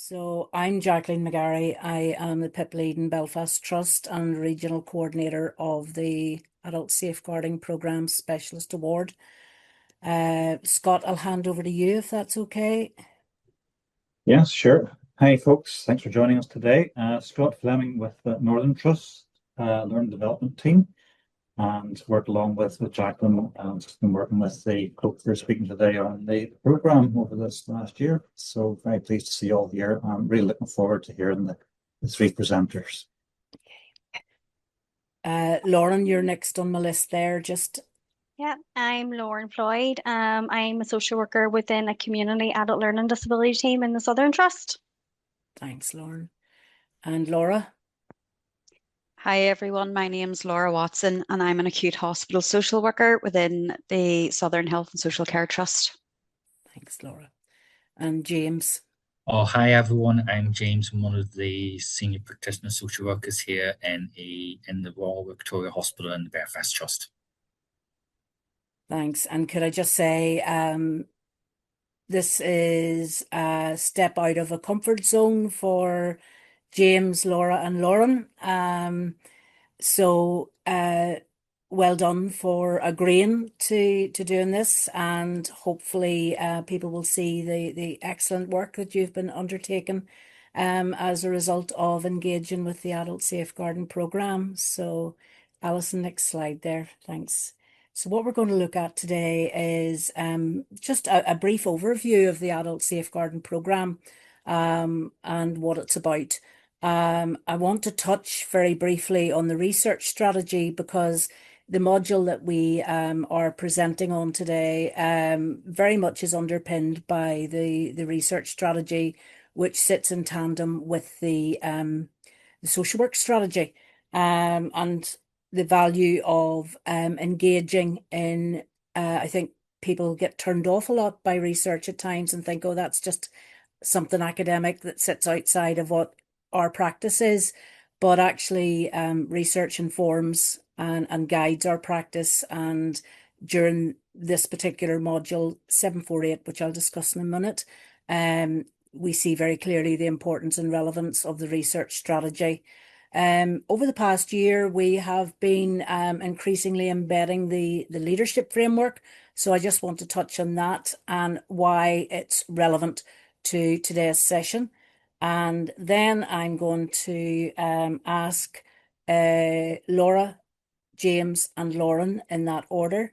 So I'm Jacqueline McGarry. I am the PIP lead in Belfast Trust and regional coordinator of the Adult Safeguarding Programme Specialist Award. Scott, I'll hand over to you if that's okay. Yes, sure. Hi, folks. Thanks for joining us today. Scott Fleming with the Northern Trust Learning Development Team, and work along with Jacqueline, and just been working with the folk who are speaking today on the program over this last year. So very pleased to see you all here. I'm really looking forward to hearing the three presenters. Lauren, you're next on my list there. Yeah, I'm Lauren Floyd. I'm a social worker within a community adult learning disability team in the Southern Trust. Thanks, Lauren. And Laura? Hi everyone, my name's Laura Watson and I'm an acute hospital social worker within the Southern Health and Social Care Trust. Thanks, Laura. And James? Oh, hi everyone. I'm James. I'm one of the senior practitioner social workers here in the Royal Victoria Hospital in the Belfast Trust. Thanks. And could I just say, this is a step out of a comfort zone for James, Laura, and Lauren. So well done for agreeing to doing this, and hopefully people will see the excellent work that you've been undertaking as a result of engaging with the Adult Safeguarding Programme. So Alison, next slide there. Thanks. So what we're going to look at today is just a brief overview of the Adult Safeguarding Programme and what it's about. I want to touch very briefly on the research strategy, because the module that we are presenting on today very much is underpinned by the research strategy, which sits in tandem with the social work strategy and the value of engaging in, I think people get turned off a lot by research at times and think, oh, that's just something academic that sits outside of what our practice is. But actually research informs and guides our practice. And during this particular module 748, which I'll discuss in a minute, we see very clearly the importance and relevance of the research strategy. Over the past year, we have been increasingly embedding the leadership framework. So I just want to touch on that and why it's relevant to today's session. And then I'm going to ask Laura, James, and Lauren in that order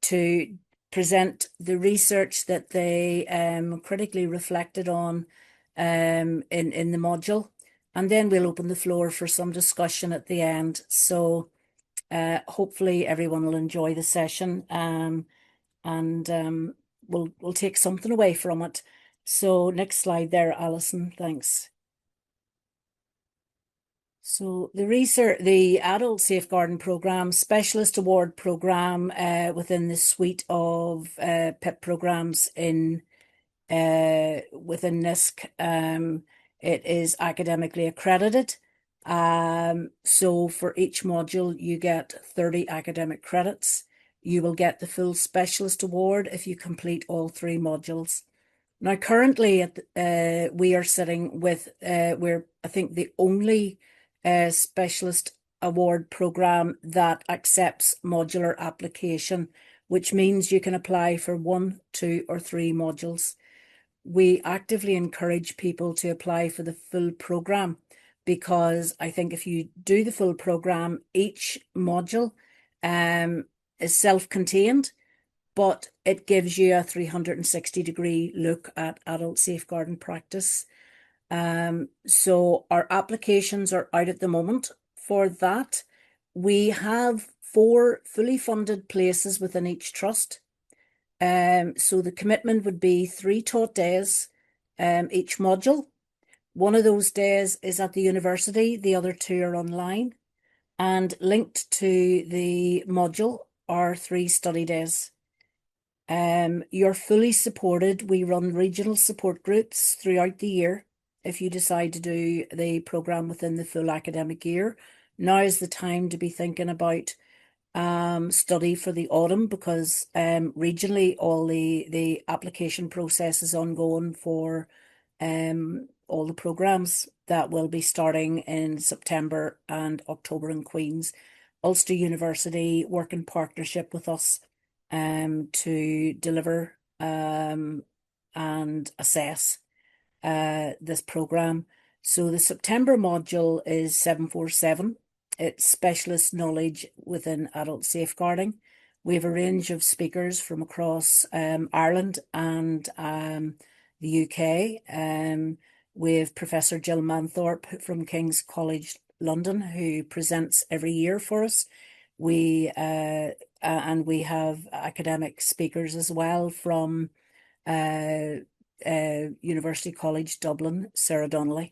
to present the research that they critically reflected on in the module. And then we'll open the floor for some discussion at the end. So hopefully everyone will enjoy the session and we'll take something away from it. So next slide there, Alison, thanks. So the Adult Safeguarding Programme Specialist Award Programme within the suite of PIP programmes within NISC, it is academically accredited. So for each module, you get 30 academic credits. You will get the full specialist award if you complete all 3 modules. Now, currently, we are sitting with, we're, I think, the only specialist award programme that accepts modular application, which means you can apply for 1, 2, or 3 modules. We actively encourage people to apply for the full programme, because I think if you do the full programme, each module is self-contained, but it gives you a 360-degree look at adult safeguarding practice. So our applications are out at the moment for that. We have 4 fully funded places within each trust. So the commitment would be 3 taught days each module. One of those days is at the university, the other 2 are online. And linked to the module are 3 study days. You're fully supported. We run regional support groups throughout the year if you decide to do the programme within the full academic year. Now is the time to be thinking about study for the autumn, because regionally all the application process is ongoing for all the programs that will be starting in September and October in Queen's. Ulster University work in partnership with us to deliver and assess this program. So the September module is 747. It's specialist knowledge within adult safeguarding. We have a range of speakers from across Ireland and the UK. We have Professor Jill Manthorpe from King's College London, who presents every year for us. And we have academic speakers as well from University College Dublin, Sarah Donnelly.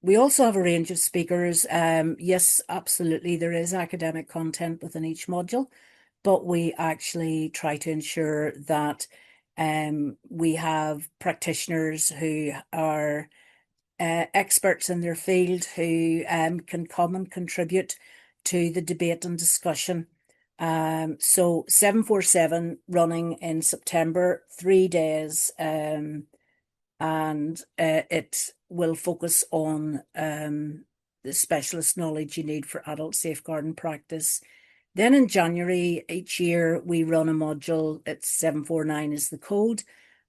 We also have a range of speakers. Yes, absolutely, there is academic content within each module, but we actually try to ensure that we have practitioners who are experts in their field who can come and contribute to the debate and discussion. So 747 running in September, 3 days, and it will focus on the specialist knowledge you need for adult safeguarding practice. Then in January each year, we run a module. It's 749 is the code.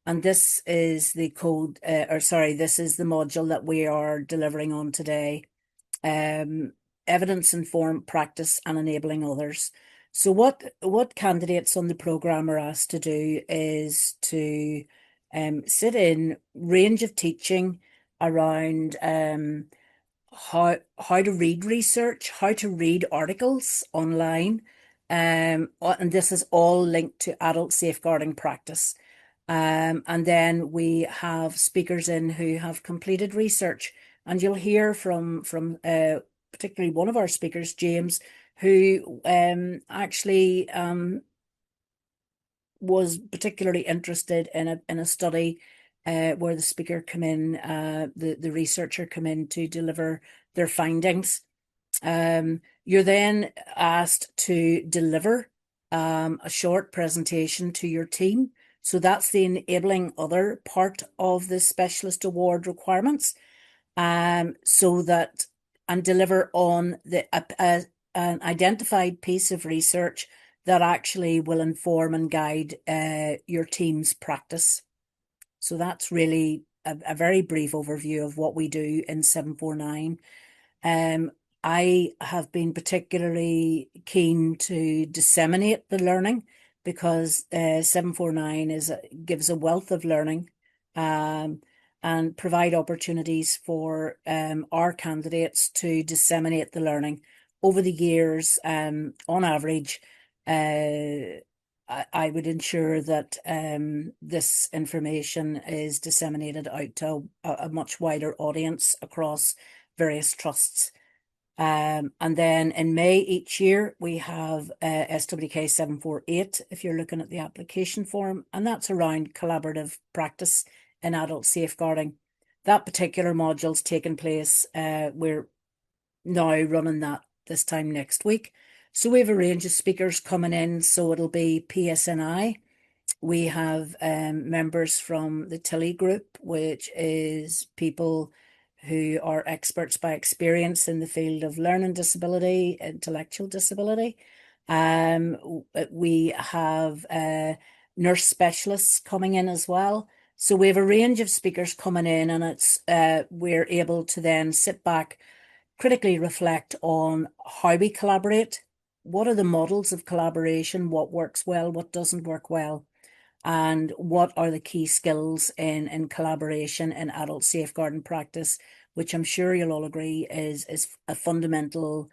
And this is the code, this is the module that we are delivering on today. Evidence-informed practice and enabling others. So what candidates on the programme are asked to do is to sit in range of teaching around how to read research, how to read articles online, and this is all linked to adult safeguarding practice. And then we have speakers in who have completed research, and you'll hear from particularly one of our speakers, James, who actually was particularly interested in a study where the speaker come in, the researcher come in to deliver their findings. You're then asked to deliver a short presentation to your team. So that's the enabling other part of the specialist award requirements. So that and deliver on an identified piece of research that actually will inform and guide your team's practice. So that's really a very brief overview of what we do in 749. I have been particularly keen to disseminate the learning because 749 gives a wealth of learning and provide opportunities for our candidates to disseminate the learning. Over the years, on average, I would ensure that this information is disseminated out to a much wider audience across various trusts. And then in May each year, we have SWK 748, if you're looking at the application form, and that's around collaborative practice in adult safeguarding. That particular module's taken place. We're now running that this time next week. So we have a range of speakers coming in. So it'll be PSNI. We have members from the Tilly group, which is people who are experts by experience in the field of learning disability, intellectual disability. We have nurse specialists coming in as well. So we have a range of speakers coming in, and it's we're able to then sit back, critically reflect on how we collaborate. What are the models of collaboration? What works well? What doesn't work well? And what are the key skills in collaboration in adult safeguarding practice, which I'm sure you'll all agree is a fundamental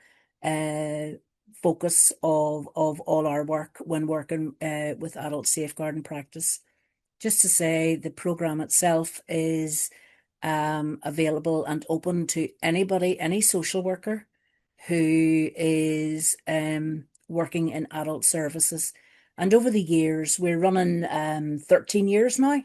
focus of all our work when working with adult safeguarding practice. Just to say, the programme itself is available and open to anybody, any social worker who is working in adult services. And over the years, we're running 13 years now.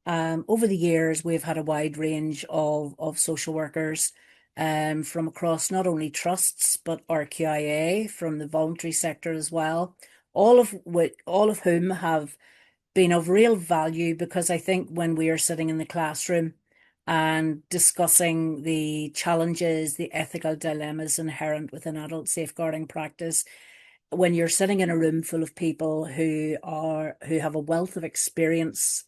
Over the years, we've had a wide range of social workers from across not only trusts, but RQIA, from the voluntary sector as well, all of whom have been of real value, because I think when we are sitting in the classroom, and discussing the challenges, the ethical dilemmas inherent within adult safeguarding practice. When you're sitting in a room full of people who have a wealth of experience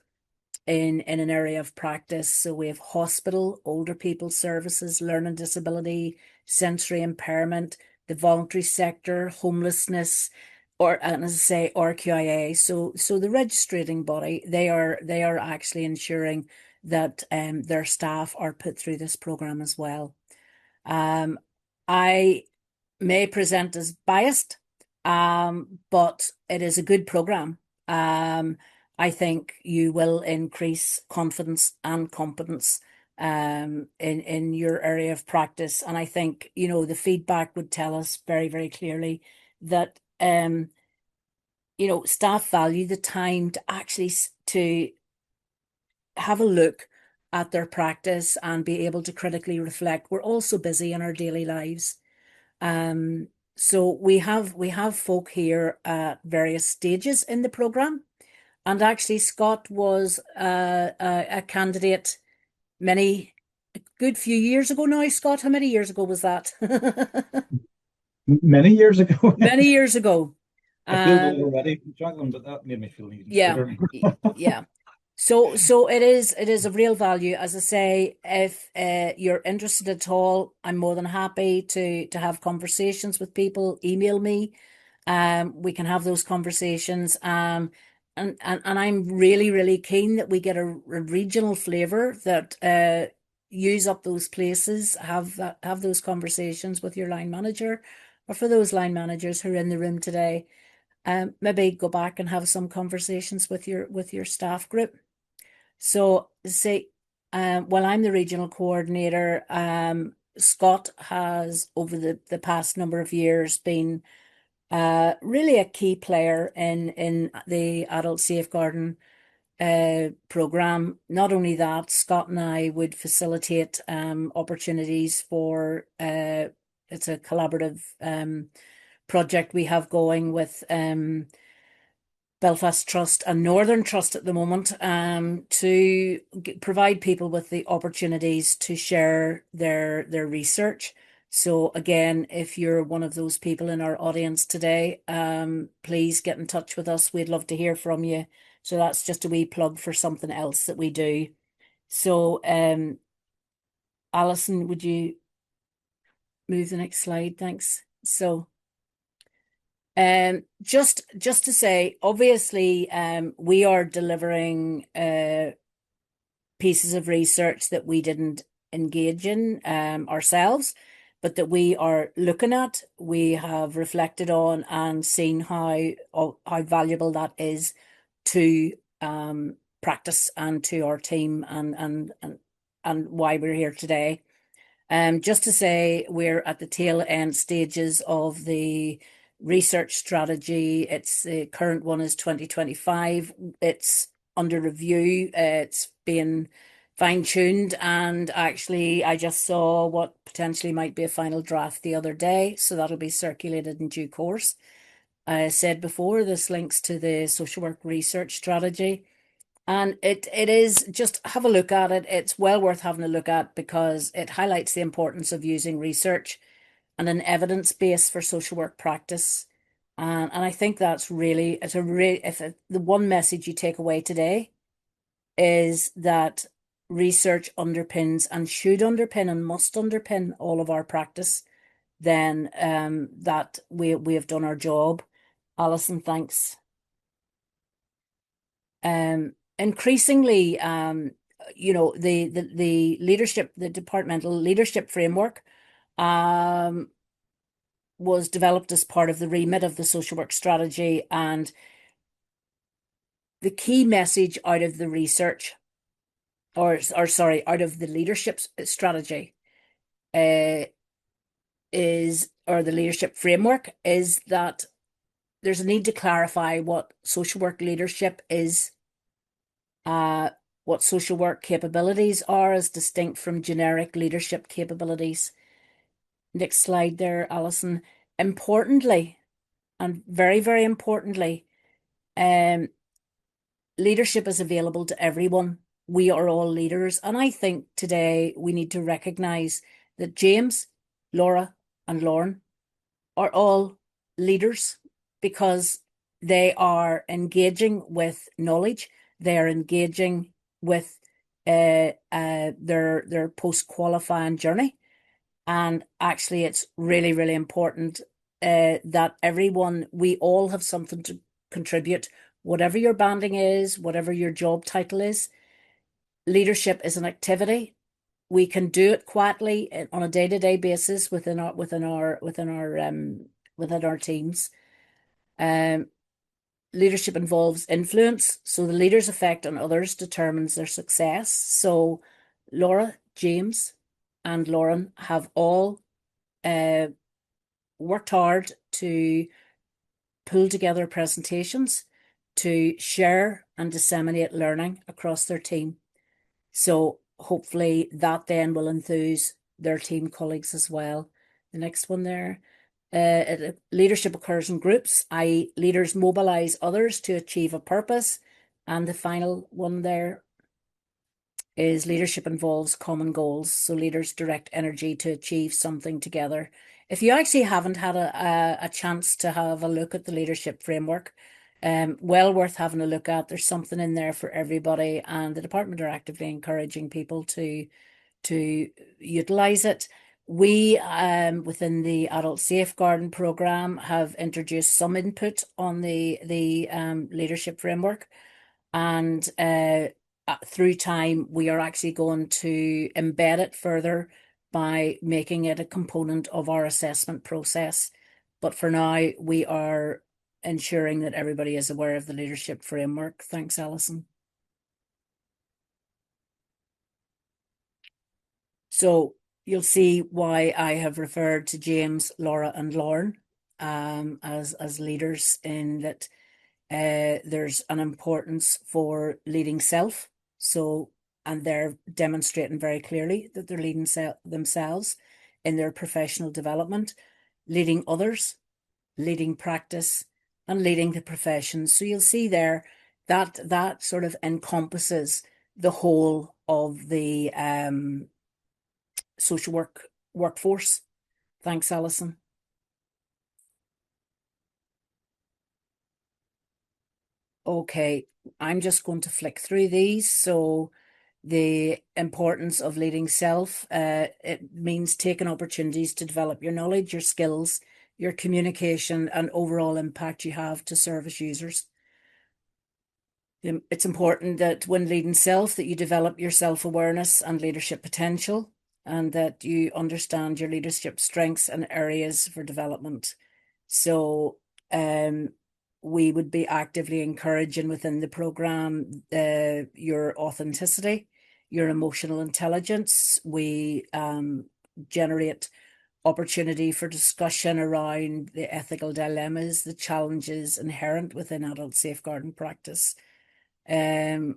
in an area of practice. So we have hospital, older people services, learning disability, sensory impairment, the voluntary sector, homelessness, and as I say, RQIA. So the registrating body, they are actually ensuring that their staff are put through this program as well. I may present as biased, but it is a good program. I think you will increase confidence and competence in your area of practice. And I think, the feedback would tell us very, very clearly that staff value the time to actually to have a look at their practice and be able to critically reflect. We're all so busy in our daily lives. So we have folk here at various stages in the program. And actually, Scott was a candidate a good few years ago now. Scott, how many years ago was that? Many years ago. Many years ago. I feel old already, Jacqueline, but that made me feel even older. Yeah. So it is of real value. As I say, if you're interested at all, I'm more than happy to have conversations with people. Email me. We can have those conversations. And I'm really, really keen that we get a regional flavour, that use up those places, have those conversations with your line manager, or for those line managers who are in the room today. Maybe go back and have some conversations with your staff group. So say, while I'm the regional coordinator, Scott has over the past number of years been really a key player in the adult safeguarding program. Not only that, Scott and I would facilitate opportunities for it's a collaborative project we have going with Belfast Trust and Northern Trust at the moment, to provide people with the opportunities to share their research. So again, if you're one of those people in our audience today, please get in touch with us. We'd love to hear from you. So that's just a wee plug for something else that we do. So Alison, would you move the next slide? Thanks. So just to say, obviously, we are delivering pieces of research that we didn't engage in ourselves, but that we are looking at, we have reflected on and seen how valuable that is to practice and to our team, and why we're here today. Just to say, we're at the tail end stages of the research strategy. The current one is 2025. It's under review. It's being fine-tuned, and actually I just saw what potentially might be a final draft the other day, so that'll be circulated in due course. I said before, this links to the social work research strategy. And it is, just have a look at it. It's well worth having a look at, because it highlights the importance of using research and an evidence base for social work practice. And I think that's really, the one message you take away today is that research underpins and should underpin and must underpin all of our practice, then that we have done our job. Alison, thanks. Increasingly, the leadership, the departmental leadership framework was developed as part of the remit of the social work strategy, and the key message out of the research, or out of the leadership strategy, or the leadership framework, is that there's a need to clarify what social work leadership is, what social work capabilities are as distinct from generic leadership capabilities. Next slide there, Alison. Importantly, and very, very importantly, leadership is available to everyone. we are all leaders. And I think today we need to recognise that James, Laura, and Lauren are all leaders because they are engaging with knowledge, they are engaging with their post-qualifying journey. And actually, it's really, really important that we all have something to contribute, whatever your banding is, whatever your job title is. Leadership is an activity. We can do it quietly on a day-to-day basis within our teams. Leadership involves influence, so the leader's effect on others determines their success. So Laura, James, and Lauren have all worked hard to pull together presentations to share and disseminate learning across their team. So hopefully that then will enthuse their team colleagues as well. The next one there. Leadership occurs in groups, i.e. leaders mobilise others to achieve a purpose. And the final one there is leadership involves common goals. So leaders direct energy to achieve something together. If you actually haven't had a chance to have a look at the leadership framework, well worth having a look at. There's something in there for everybody, and the department are actively encouraging people to utilise it. We, within the adult safeguarding programme, have introduced some input on the leadership framework, and through time we are actually going to embed it further by making it a component of our assessment process. But for now, we are ensuring that everybody is aware of the leadership framework. Thanks, Alison. So you'll see why I have referred to James, Laura, and Lauren as leaders, in that there's an importance for leading self. So, and they're demonstrating very clearly that they're leading themselves in their professional development, leading others, leading practice, and leading the profession. So you'll see there that sort of encompasses the whole of the social work workforce. Thanks, Alison. Okay, I'm just going to flick through these. So the importance of leading self, it means taking opportunities to develop your knowledge, your skills, your communication, and overall impact you have to service users. It's important that when leading self, that you develop your self-awareness and leadership potential, and that you understand your leadership strengths and areas for development. So we would be actively encouraging within the programme your authenticity, your emotional intelligence. We generate opportunity for discussion around the ethical dilemmas, the challenges inherent within adult safeguarding practice. I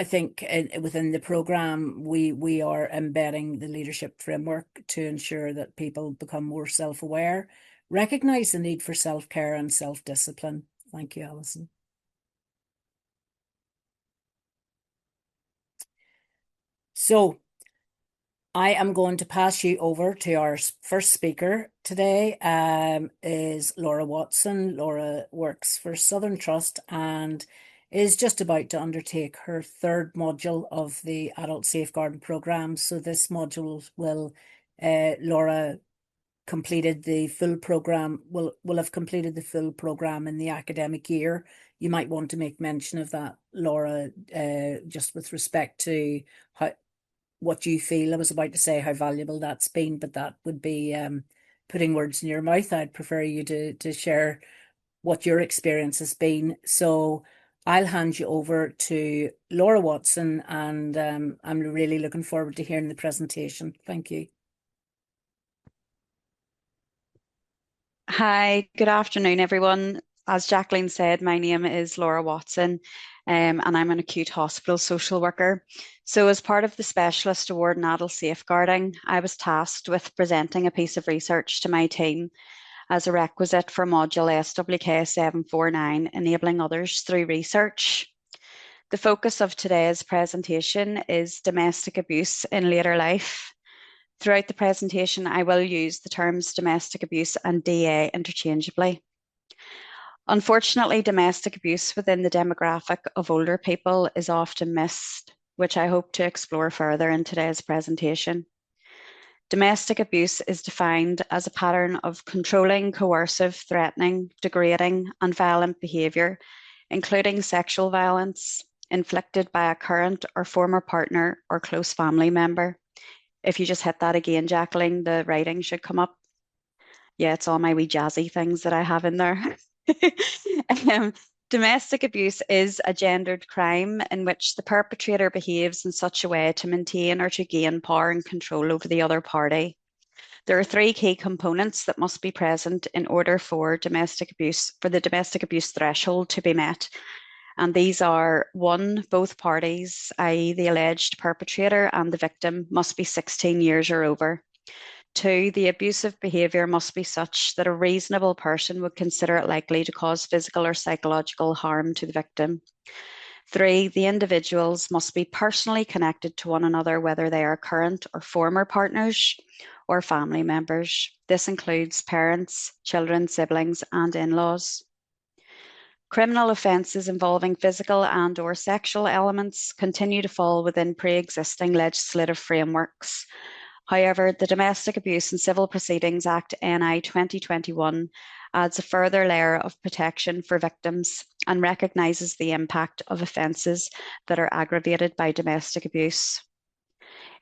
think within the programme, we are embedding the leadership framework to ensure that people become more self-aware, recognise the need for self-care and self-discipline. Thank you, Alison. So I am going to pass you over to our first speaker today, is Laura Watson. Laura works for Southern Trust and is just about to undertake her third module of the adult safeguarding programme. So this module will, Laura completed the full programme, will have completed the full programme in the academic year. You might want to make mention of that, Laura, just with respect to what you feel. I was about to say how valuable that's been, but that would be putting words in your mouth. I'd prefer you to share what your experience has been. So I'll hand you over to Laura Watson, and I'm really looking forward to hearing the presentation. Thank you. Hi, good afternoon, everyone. As Jacqueline said, my name is Laura Watson, and I'm an acute hospital social worker. So as part of the Specialist Award in Adult Safeguarding, I was tasked with presenting a piece of research to my team as a requisite for module SWK 749, enabling others through research. The focus of today's presentation is domestic abuse in later life. Throughout the presentation, I will use the terms domestic abuse and DA interchangeably. Unfortunately, domestic abuse within the demographic of older people is often missed, which I hope to explore further in today's presentation. Domestic abuse is defined as a pattern of controlling, coercive, threatening, degrading, and violent behaviour, including sexual violence, inflicted by a current or former partner or close family member. If you just hit that again, Jacqueline, the writing should come up. Yeah, it's all my wee jazzy things that I have in there. Domestic abuse is a gendered crime in which the perpetrator behaves in such a way to maintain or to gain power and control over the other party. There are three key components that must be present in order for the domestic abuse threshold to be met. And these are: one, both parties, i.e. the alleged perpetrator and the victim, must be 16 years or over. Two, the abusive behaviour must be such that a reasonable person would consider it likely to cause physical or psychological harm to the victim. Three, the individuals must be personally connected to one another, whether they are current or former partners or family members. This includes parents, children, siblings, and in-laws. Criminal offences involving physical and/or sexual elements continue to fall within pre-existing legislative frameworks. However, the Domestic Abuse and Civil Proceedings Act NI 2021 adds a further layer of protection for victims and recognises the impact of offences that are aggravated by domestic abuse.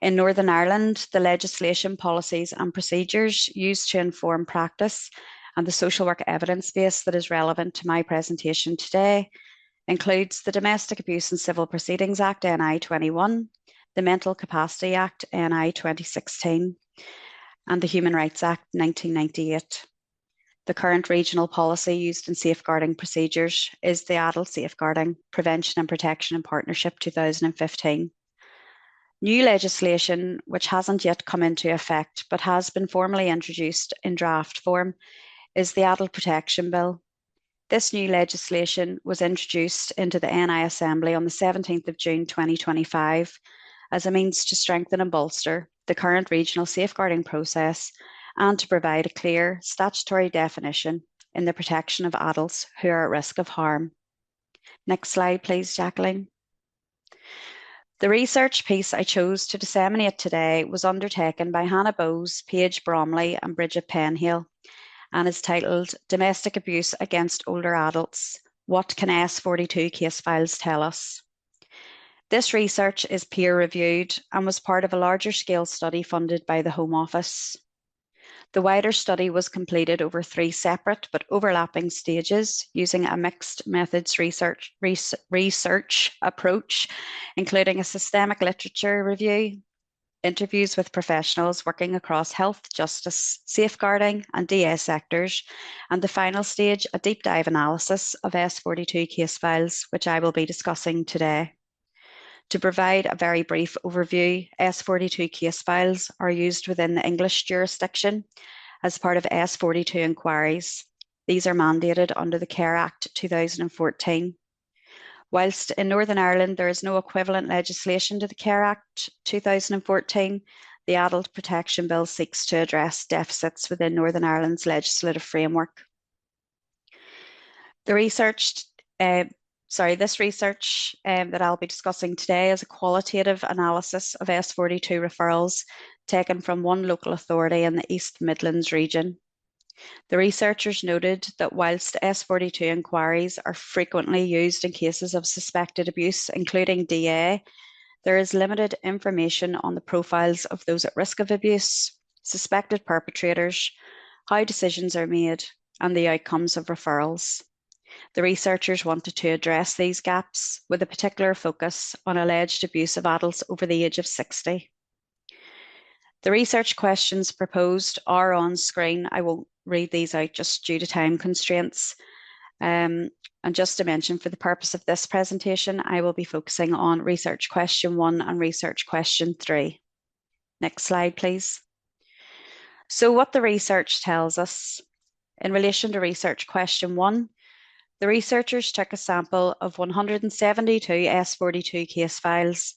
In Northern Ireland, the legislation, policies and procedures used to inform practice and the social work evidence base that is relevant to my presentation today includes the Domestic Abuse and Civil Proceedings Act NI 21, the Mental Capacity Act NI 2016, and the Human Rights Act 1998. The current regional policy used in safeguarding procedures is the Adult Safeguarding, Prevention and Protection in Partnership 2015. New legislation, which hasn't yet come into effect but has been formally introduced in draft form, is the Adult Protection Bill. This new legislation was introduced into the NI Assembly on the 17th of June 2025 as a means to strengthen and bolster the current regional safeguarding process and to provide a clear statutory definition in the protection of adults who are at risk of harm. Next slide, please, Jacqueline. The research piece I chose to disseminate today was undertaken by Hannah Bowes, Paige Bromley and Bridget Penhale, and is titled Domestic Abuse Against Older Adults, What Can S42 Case Files Tell Us? This research is peer-reviewed and was part of a larger scale study funded by the Home Office. The wider study was completed over 3 separate but overlapping stages using a mixed methods research approach, including a systemic literature review, interviews with professionals working across health, justice, safeguarding and DA sectors, and the final stage, a deep dive analysis of S42 case files, which I will be discussing today. To provide a very brief overview, S42 case files are used within the English jurisdiction as part of S42 inquiries. These are mandated under the Care Act 2014. Whilst in Northern Ireland there is no equivalent legislation to the Care Act 2014, the Adult Protection Bill seeks to address deficits within Northern Ireland's legislative framework. This research that I'll be discussing today is a qualitative analysis of S42 referrals taken from one local authority in the East Midlands region. The researchers noted that whilst S42 inquiries are frequently used in cases of suspected abuse, including DA, there is limited information on the profiles of those at risk of abuse, suspected perpetrators, how decisions are made, and the outcomes of referrals. The researchers wanted to address these gaps with a particular focus on alleged abuse of adults over the age of 60. The research questions proposed are on screen. I won't read these out just due to time constraints. And just to mention, for the purpose of this presentation, I will be focusing on research question 1 and research question 3. Next slide, please. So what the research tells us in relation to research question 1, The researchers took a sample of 172 S42 case files.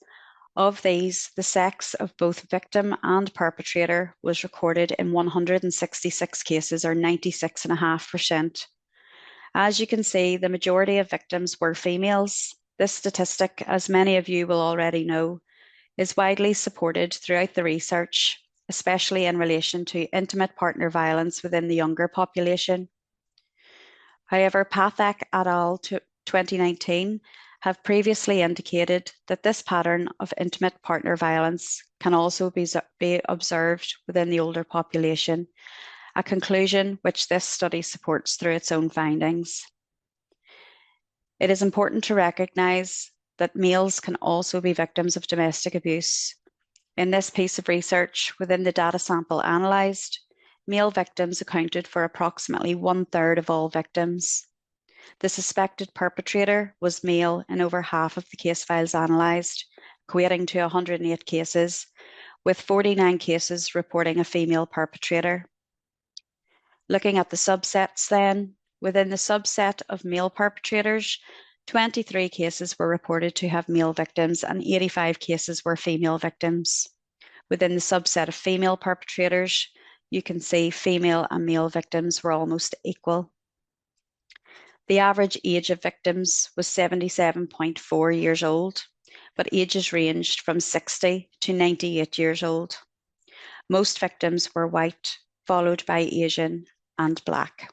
Of these, the sex of both victim and perpetrator was recorded in 166 cases, or 96.5%. As you can see, the majority of victims were females. This statistic, as many of you will already know, is widely supported throughout the research, especially in relation to intimate partner violence within the younger population. However, Pathak et al. 2019 have previously indicated that this pattern of intimate partner violence can also be observed within the older population, a conclusion which this study supports through its own findings. It is important to recognise that males can also be victims of domestic abuse. In this piece of research, within the data sample analysed, male victims accounted for approximately 1/3 of all victims. The suspected perpetrator was male in over half of the case files analysed, equating to 108 cases, with 49 cases reporting a female perpetrator. Looking at the subsets then, within the subset of male perpetrators, 23 cases were reported to have male victims and 85 cases were female victims. Within the subset of female perpetrators, you can see female and male victims were almost equal. The average age of victims was 77.4 years old, but ages ranged from 60 to 98 years old. Most victims were white, followed by Asian and Black.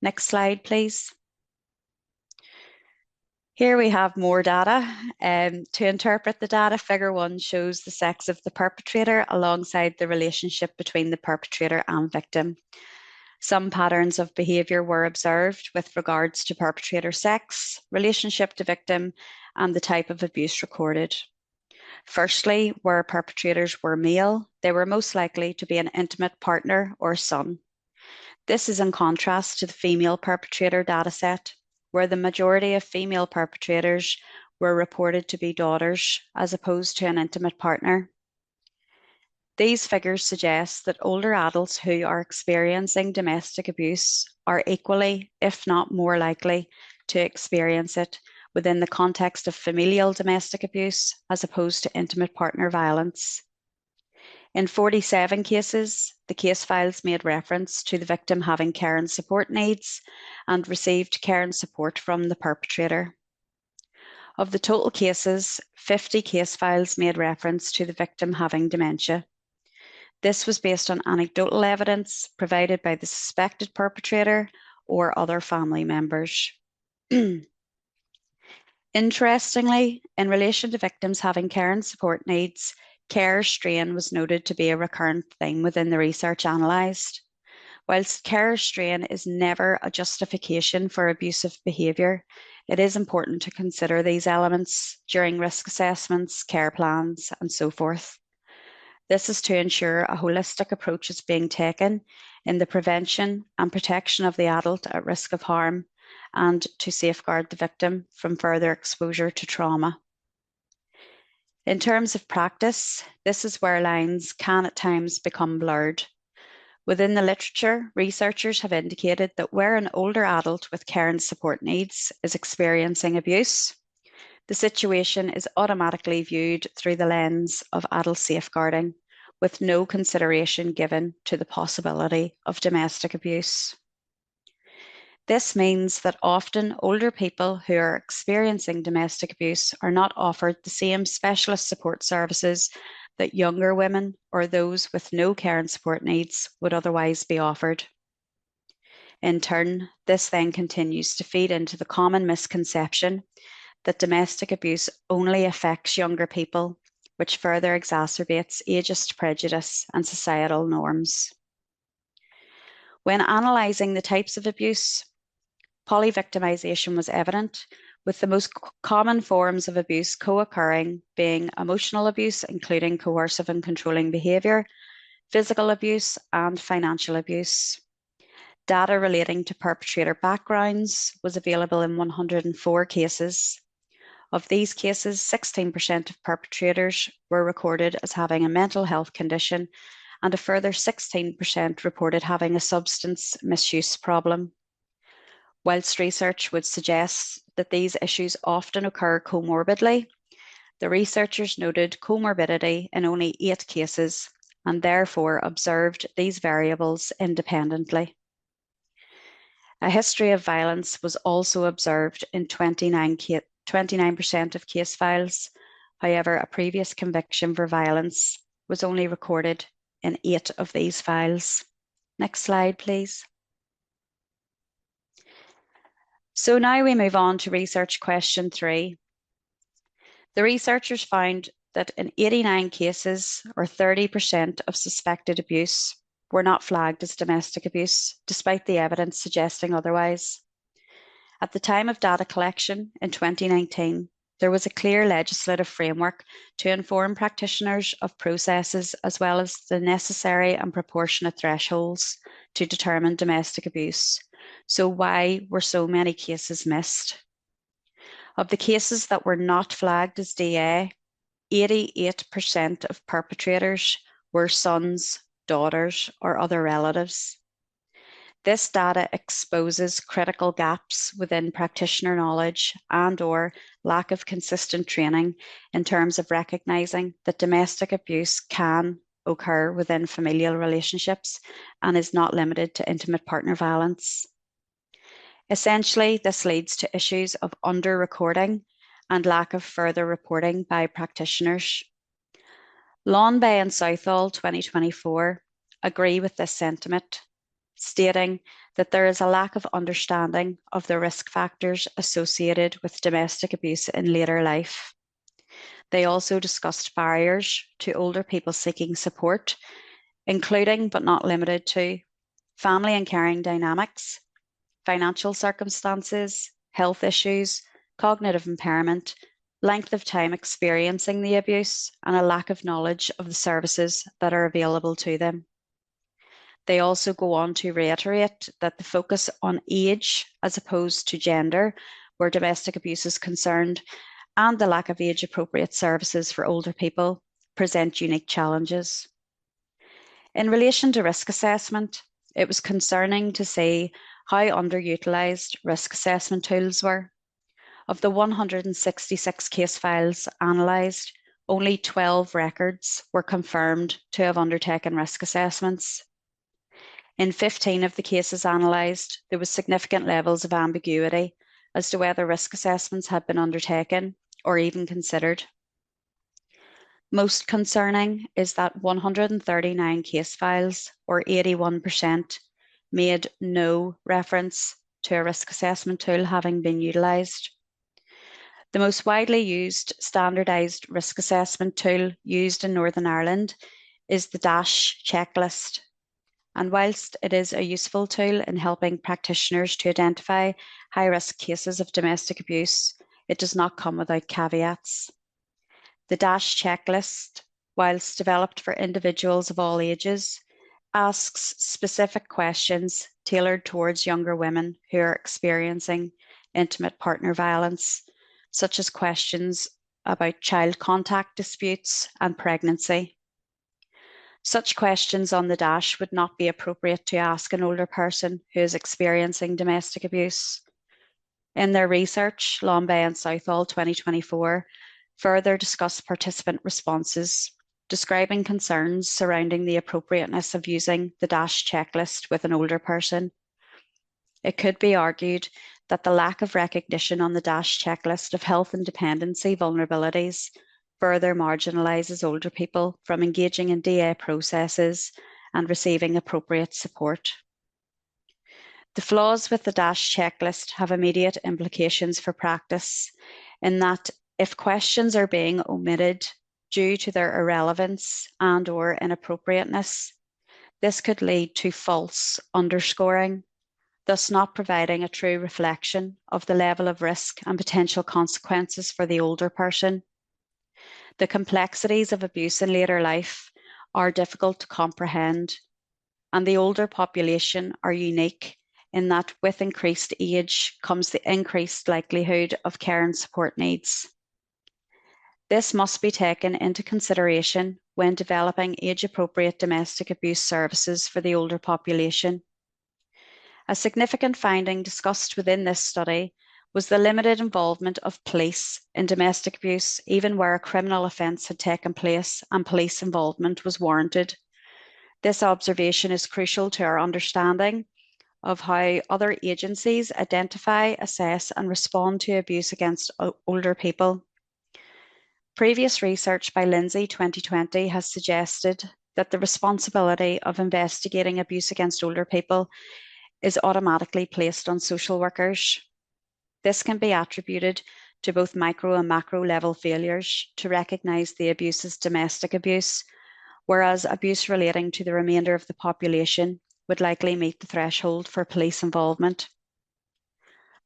Next slide, please. Here we have more data. To interpret the data, figure 1 shows the sex of the perpetrator alongside the relationship between the perpetrator and victim. Some patterns of behaviour were observed with regards to perpetrator sex, relationship to victim, and the type of abuse recorded. Firstly, where perpetrators were male, they were most likely to be an intimate partner or son. This is in contrast to the female perpetrator dataset, where the majority of female perpetrators were reported to be daughters as opposed to an intimate partner. These figures suggest that older adults who are experiencing domestic abuse are equally, if not more likely, to experience it within the context of familial domestic abuse as opposed to intimate partner violence. In 47 cases, the case files made reference to the victim having care and support needs and received care and support from the perpetrator. Of the total cases, 50 case files made reference to the victim having dementia. This was based on anecdotal evidence provided by the suspected perpetrator or other family members. Interestingly, in relation to victims having care and support needs, care strain was noted to be a recurrent theme within the research analysed. Whilst care strain is never a justification for abusive behaviour, it is important to consider these elements during risk assessments, care plans, and so forth. This is to ensure a holistic approach is being taken in the prevention and protection of the adult at risk of harm and to safeguard the victim from further exposure to trauma. In terms of practice, this is where lines can at times become blurred. Within the literature, researchers have indicated that where an older adult with care and support needs is experiencing abuse, the situation is automatically viewed through the lens of adult safeguarding, with no consideration given to the possibility of domestic abuse. This means that often older people who are experiencing domestic abuse are not offered the same specialist support services that younger women or those with no care and support needs would otherwise be offered. In turn, this then continues to feed into the common misconception that domestic abuse only affects younger people, which further exacerbates ageist prejudice and societal norms. When analysing the types of abuse, polyvictimisation was evident, with the most common forms of abuse co-occurring being emotional abuse, including coercive and controlling behaviour, physical abuse, and financial abuse. Data relating to perpetrator backgrounds was available in 104 cases. Of these cases, 16% of perpetrators were recorded as having a mental health condition, and a further 16% reported having a substance misuse problem. Whilst research would suggest that these issues often occur comorbidly, the researchers noted comorbidity in only 8 cases and therefore observed these variables independently. A history of violence was also observed in 29% of case files. However, a previous conviction for violence was only recorded in 8 of these files. Next slide, please. So now we move on to research question 3. The researchers found that in 89 cases, or 30% of suspected abuse, were not flagged as domestic abuse, despite the evidence suggesting otherwise. At the time of data collection in 2019, there was a clear legislative framework to inform practitioners of processes as well as the necessary and proportionate thresholds to determine domestic abuse. So why were so many cases missed? Of the cases that were not flagged as DA, 88% of perpetrators were sons, daughters, or other relatives. This data exposes critical gaps within practitioner knowledge and/or lack of consistent training in terms of recognising that domestic abuse can occur within familial relationships and is not limited to intimate partner violence. Essentially, this leads to issues of under-recording and lack of further reporting by practitioners. Lawn Bay and Southall 2024 agree with this sentiment, stating that there is a lack of understanding of the risk factors associated with domestic abuse in later life. They also discussed barriers to older people seeking support, including but not limited to family and caring dynamics, financial circumstances, health issues, cognitive impairment, length of time experiencing the abuse, and a lack of knowledge of the services that are available to them. They also go on to reiterate that the focus on age as opposed to gender, where domestic abuse is concerned, and the lack of age-appropriate services for older people present unique challenges. In relation to risk assessment, it was concerning to see how underutilised risk assessment tools were. Of the 166 case files analysed, only 12 records were confirmed to have undertaken risk assessments. In 15 of the cases analysed, there was significant levels of ambiguity as to whether risk assessments had been undertaken or even considered. Most concerning is that 139 case files, or 81%, made no reference to a risk assessment tool having been utilised. The most widely used standardised risk assessment tool used in Northern Ireland is the DASH checklist. And whilst it is a useful tool in helping practitioners to identify high-risk cases of domestic abuse, it does not come without caveats. The DASH checklist, whilst developed for individuals of all ages, asks specific questions tailored towards younger women who are experiencing intimate partner violence, such as questions about child contact disputes and pregnancy. Such questions on the DASH would not be appropriate to ask an older person who is experiencing domestic abuse. In their research, Lawn Bay and Southall 2024 further discuss participant responses, describing concerns surrounding the appropriateness of using the DASH checklist with an older person. It could be argued that the lack of recognition on the DASH checklist of health and dependency vulnerabilities further marginalises older people from engaging in DA processes and receiving appropriate support. The flaws with the DASH checklist have immediate implications for practice, in that if questions are being omitted due to their irrelevance and/or inappropriateness, this could lead to false underscoring, thus not providing a true reflection of the level of risk and potential consequences for the older person. The complexities of abuse in later life are difficult to comprehend, and the older population are unique in that with increased age comes the increased likelihood of care and support needs. This must be taken into consideration when developing age-appropriate domestic abuse services for the older population. A significant finding discussed within this study was the limited involvement of police in domestic abuse, even where a criminal offence had taken place and police involvement was warranted. This observation is crucial to our understanding of how other agencies identify, assess, and respond to abuse against older people. Previous research by Lindsay 2020 has suggested that the responsibility of investigating abuse against older people is automatically placed on social workers. This can be attributed to both micro and macro level failures to recognise the abuse as domestic abuse, whereas abuse relating to the remainder of the population would likely meet the threshold for police involvement.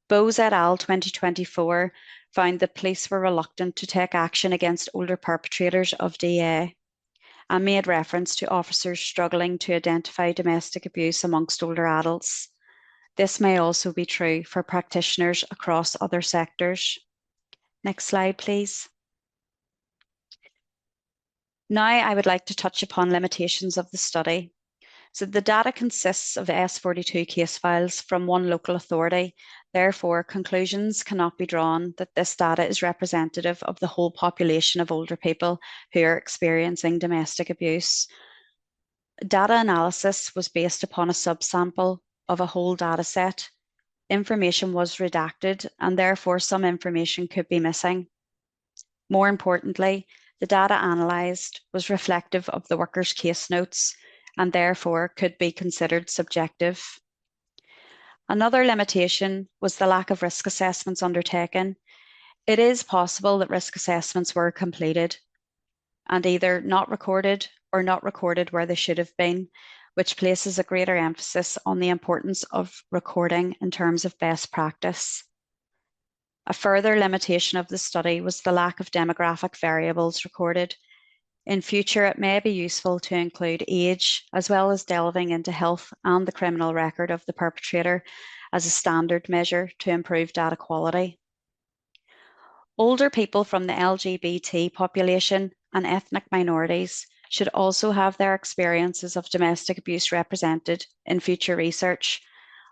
Bose et al. 2024 found that police were reluctant to take action against older perpetrators of DA and made reference to officers struggling to identify domestic abuse amongst older adults. This may also be true for practitioners across other sectors. Next slide, please. Now I would like to touch upon limitations of the study. So the data consists of S42 case files from one local authority. Therefore, conclusions cannot be drawn that this data is representative of the whole population of older people who are experiencing domestic abuse. Data analysis was based upon a subsample of a whole data set. Information was redacted, and therefore some information could be missing. More importantly, the data analysed was reflective of the workers' case notes and therefore could be considered subjective. Another limitation was the lack of risk assessments undertaken. It is possible that risk assessments were completed and either not recorded or not recorded where they should have been, which places a greater emphasis on the importance of recording in terms of best practice. A further limitation of the study was the lack of demographic variables recorded. In future, it may be useful to include age, as well as delving into health and the criminal record of the perpetrator as a standard measure to improve data quality. Older people from the LGBT population and ethnic minorities should also have their experiences of domestic abuse represented in future research.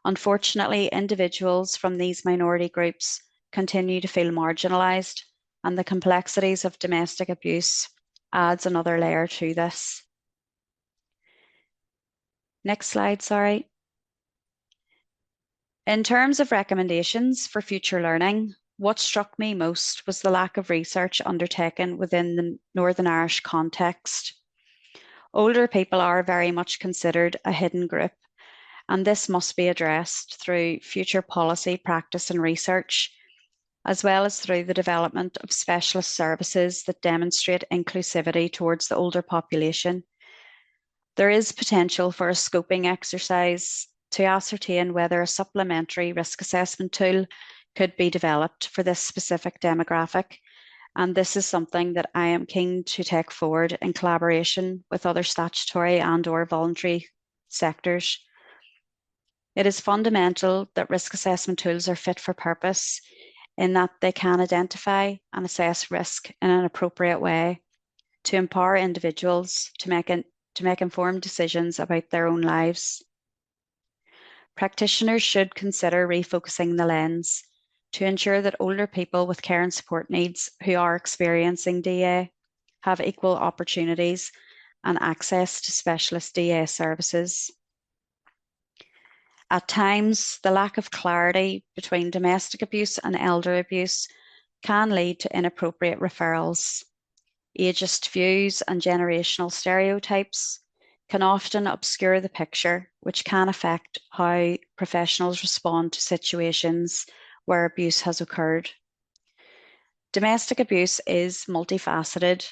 Unfortunately, individuals from these minority groups continue to feel marginalised, and the complexities of domestic abuse adds another layer to this. Next slide, sorry. In terms of recommendations for future learning, what struck me most was the lack of research undertaken within the Northern Irish context. Older people are very much considered a hidden group, and this must be addressed through future policy, practice and research, as well as through the development of specialist services that demonstrate inclusivity towards the older population. There is potential for a scoping exercise to ascertain whether a supplementary risk assessment tool could be developed for this specific demographic, and this is something that I am keen to take forward in collaboration with other statutory and/or voluntary sectors. It is fundamental that risk assessment tools are fit for purpose in that they can identify and assess risk in an appropriate way to empower individuals to make informed decisions about their own lives. Practitioners should consider refocusing the lens to ensure that older people with care and support needs who are experiencing DA have equal opportunities and access to specialist DA services. At times, the lack of clarity between domestic abuse and elder abuse can lead to inappropriate referrals. Ageist views and generational stereotypes can often obscure the picture, which can affect how professionals respond to situations where abuse has occurred. Domestic abuse is multifaceted.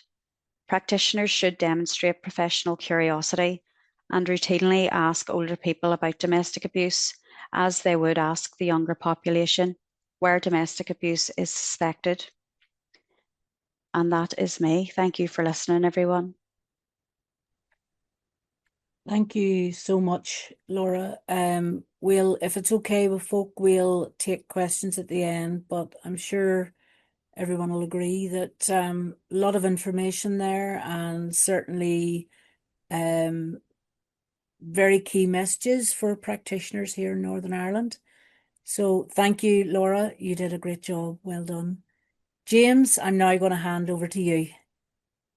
Practitioners should demonstrate professional curiosity and routinely ask older people about domestic abuse as they would ask the younger population where domestic abuse is suspected. And that is me. Thank you for listening, everyone. Thank you so much, Laura. If it's okay with folk, we'll take questions at the end, but I'm sure everyone will agree that a lot of information there, and certainly very key messages for practitioners here in Northern Ireland. So thank you, Laura. You did a great job. Well done. James, I'm now going to hand over to you.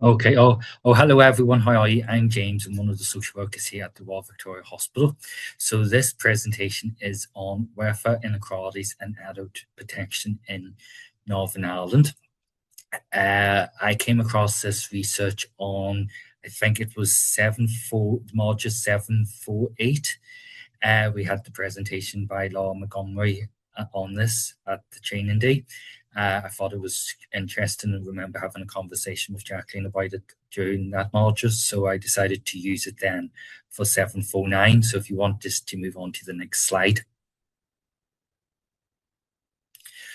Okay. Hello everyone. How are you? I'm James. I'm one of the social workers here at the Royal Victoria Hospital. So this presentation is on welfare inequalities and adult protection in Northern Ireland. I came across this research on, I think it was module 748. We had the presentation by Laura Montgomery on this at the training day. I thought it was interesting and remember having a conversation with Jacqueline about it during that module. So I decided to use it then for 749. So if you want this to move on to the next slide.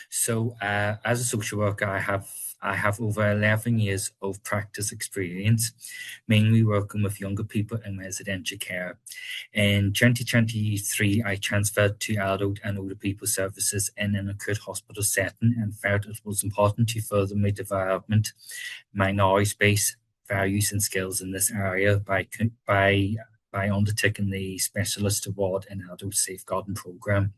So as a social worker, I have over 11 years of practice experience, mainly working with younger people in residential care. In 2023, I transferred to adult and older people services in an acute hospital setting and felt it was important to further my development, my knowledge base, values and skills in this area by undertaking the Specialist Award in Adult Safeguarding Programme.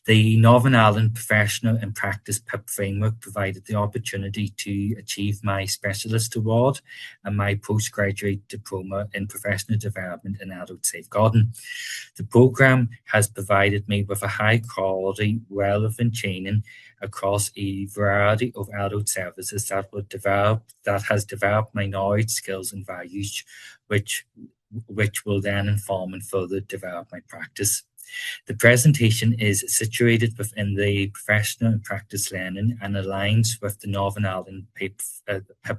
The Northern Ireland Professional and Practice PIP framework provided the opportunity to achieve my Specialist Award and my postgraduate diploma in professional development in adult safeguarding. The programme has provided me with a high quality, relevant training across a variety of adult services that has developed my knowledge, skills and values, which will then inform and further develop my practice. The presentation is situated within the professional and practice learning and aligns with the Northern Ireland PIP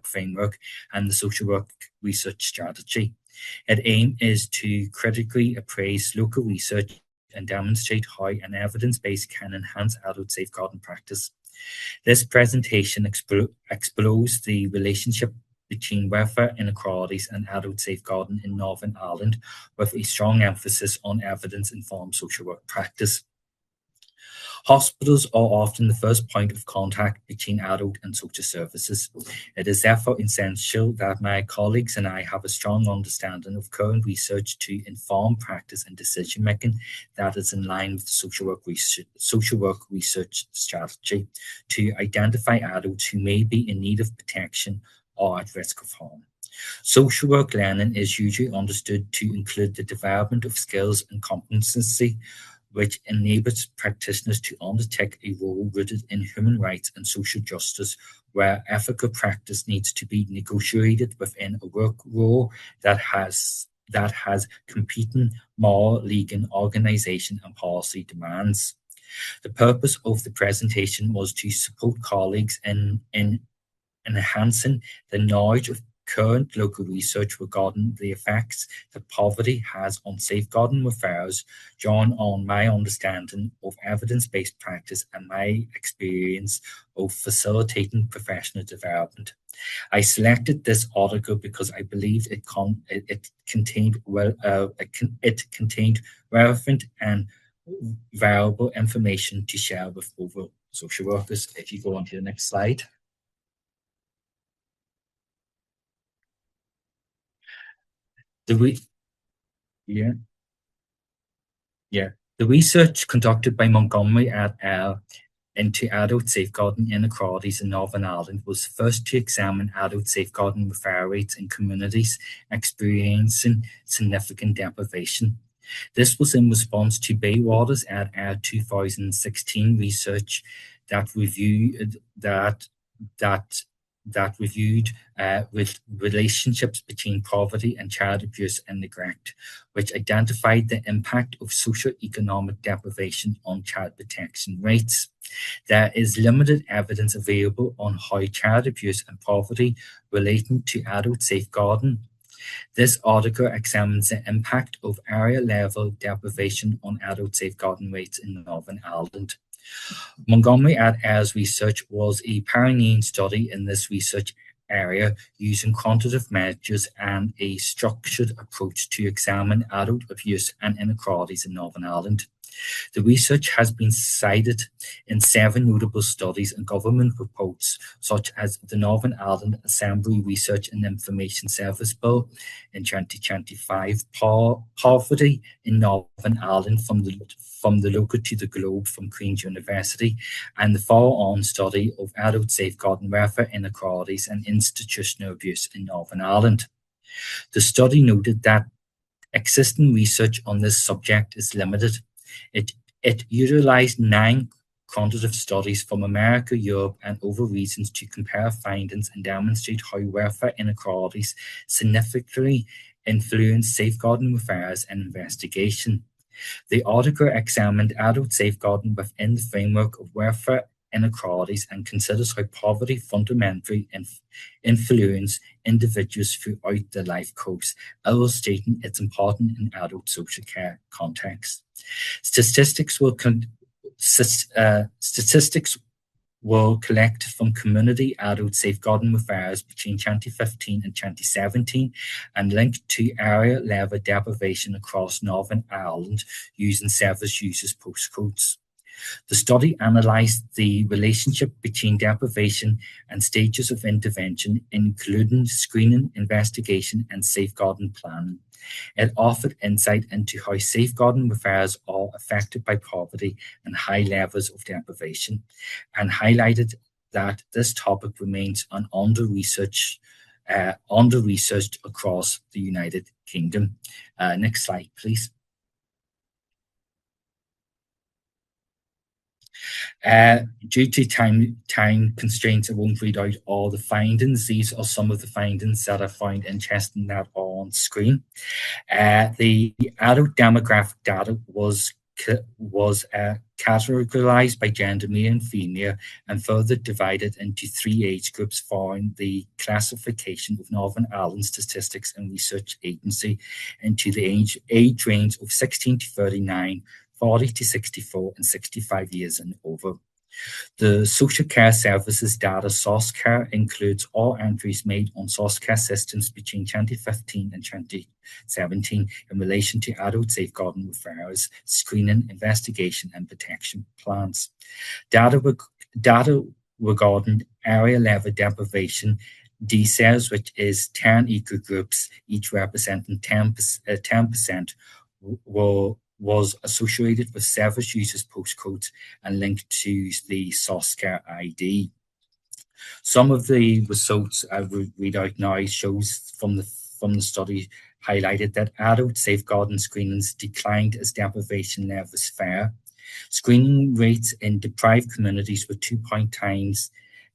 framework and the social work research strategy. Its aim is to critically appraise local research and demonstrate how an evidence base can enhance adult safeguarding practice. This presentation explores the relationship between welfare inequalities and adult safeguarding in Northern Ireland, with a strong emphasis on evidence-informed social work practice. Hospitals are often the first point of contact between adult and social services. It is therefore essential that my colleagues and I have a strong understanding of current research to inform practice and decision-making that is in line with social work research strategy to identify adults who may be in need of protection or at risk of harm. Social work learning is usually understood to include the development of skills and competency, which enables practitioners to undertake a role rooted in human rights and social justice, where ethical practice needs to be negotiated within a work role that has competing moral, legal, organisation and policy demands. The purpose of the presentation was to support colleagues in enhancing the knowledge of current local research regarding the effects that poverty has on safeguarding affairs, drawn on my understanding of evidence-based practice and my experience of facilitating professional development. I selected this article because I believed it contained relevant and valuable information to share with other social workers. If you go on to the next slide. The research conducted by Montgomery et al. Into adult safeguarding inequalities in Northern Ireland was first to examine adult safeguarding referral rates in communities experiencing significant deprivation. This was in response to Baywaters et al. 2016 research that reviewed with relationships between poverty and child abuse and neglect, which identified the impact of socio-economic deprivation on child protection rates. There is limited evidence available on how child abuse and poverty relating to adult safeguarding. This article examines the impact of area-level deprivation on adult safeguarding rates in Northern Ireland. Montgomery et al.'s research was a pioneering study in this research area using quantitative measures and a structured approach to examine adult abuse and inequalities in Northern Ireland. The research has been cited in 7 notable studies and government reports, such as the Northern Ireland Assembly Research and Information Service Bill in 2025, Poverty in Northern Ireland from the Local to the Globe from Queen's University, and the follow-on study of adult safeguarding welfare inequalities and institutional abuse in Northern Ireland. The study noted that existing research on this subject is limited. It utilized 9 quantitative studies from America, Europe, and other regions to compare findings and demonstrate how welfare inequalities significantly influence safeguarding affairs and investigation. The article examined adult safeguarding within the framework of welfare inequalities and considers how poverty fundamentally influences individuals throughout their life course, illustrating its importance in adult social care context. Statistics will collect from community adult safeguarding affairs between 2015 and 2017 and linked to area-level deprivation across Northern Ireland using service users' postcodes. The study analysed the relationship between deprivation and stages of intervention, including screening, investigation, and safeguarding planning. It offered insight into how safeguarding affairs are affected by poverty and high levels of deprivation, and highlighted that this topic remains under-researched across the United Kingdom. Next slide, please. Due to time constraints, I won't read out all the findings. These are some of the findings that I find interesting that are on screen. The adult demographic data was categorized by gender, male and female, and further divided into 3 age groups following the classification of Northern Ireland Statistics and Research Agency into the age range of 16 to 39, 40 to 64, and 65 years and over. The social care services data source care includes all entries made on source care systems between 2015 and 2017 in relation to adult safeguarding affairs, screening, investigation, and protection plans. Data regarding area-level deprivation DSERS, which is 10 equal groups, each representing 10%, was associated with service users' postcodes and linked to the SOSCAR ID. Some of the results I will read out now shows from the study highlighted that adult safeguarding screenings declined as deprivation levels fell. Screening rates in deprived communities were 2.0 times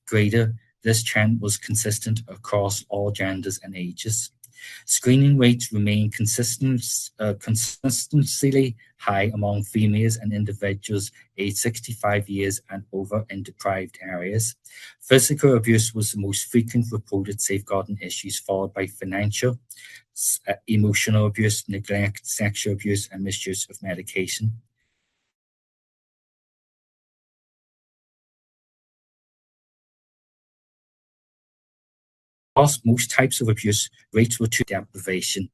greater. This trend was consistent across all genders and ages. Screening rates remain consistently high among females and individuals aged 65 years and over in deprived areas. Physical abuse was the most frequent reported safeguarding issues, followed by financial, emotional abuse, neglect, sexual abuse, and misuse of medication. Across most types of abuse, rates were to deprivation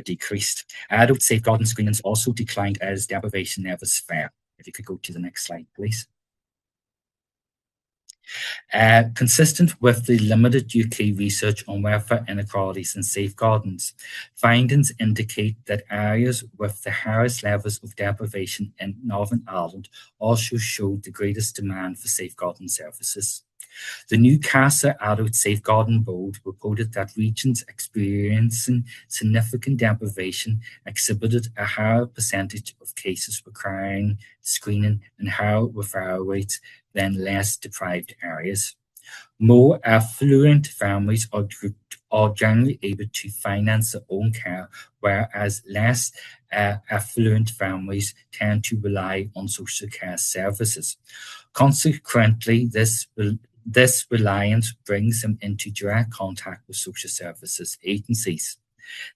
decreased. Adult safeguarding screenings also declined as deprivation levels fell. If you could go to the next slide, please. Consistent with the limited UK research on welfare inequalities and safeguardings, findings indicate that areas with the highest levels of deprivation in Northern Ireland also showed the greatest demand for safeguarding services. The new CASA Adult Safeguarding Board reported that regions experiencing significant deprivation exhibited a higher percentage of cases requiring screening and higher referral rates than less deprived areas. More affluent families are generally able to finance their own care, whereas less affluent families tend to rely on social care services. Consequently, this reliance brings them into direct contact with social services agencies.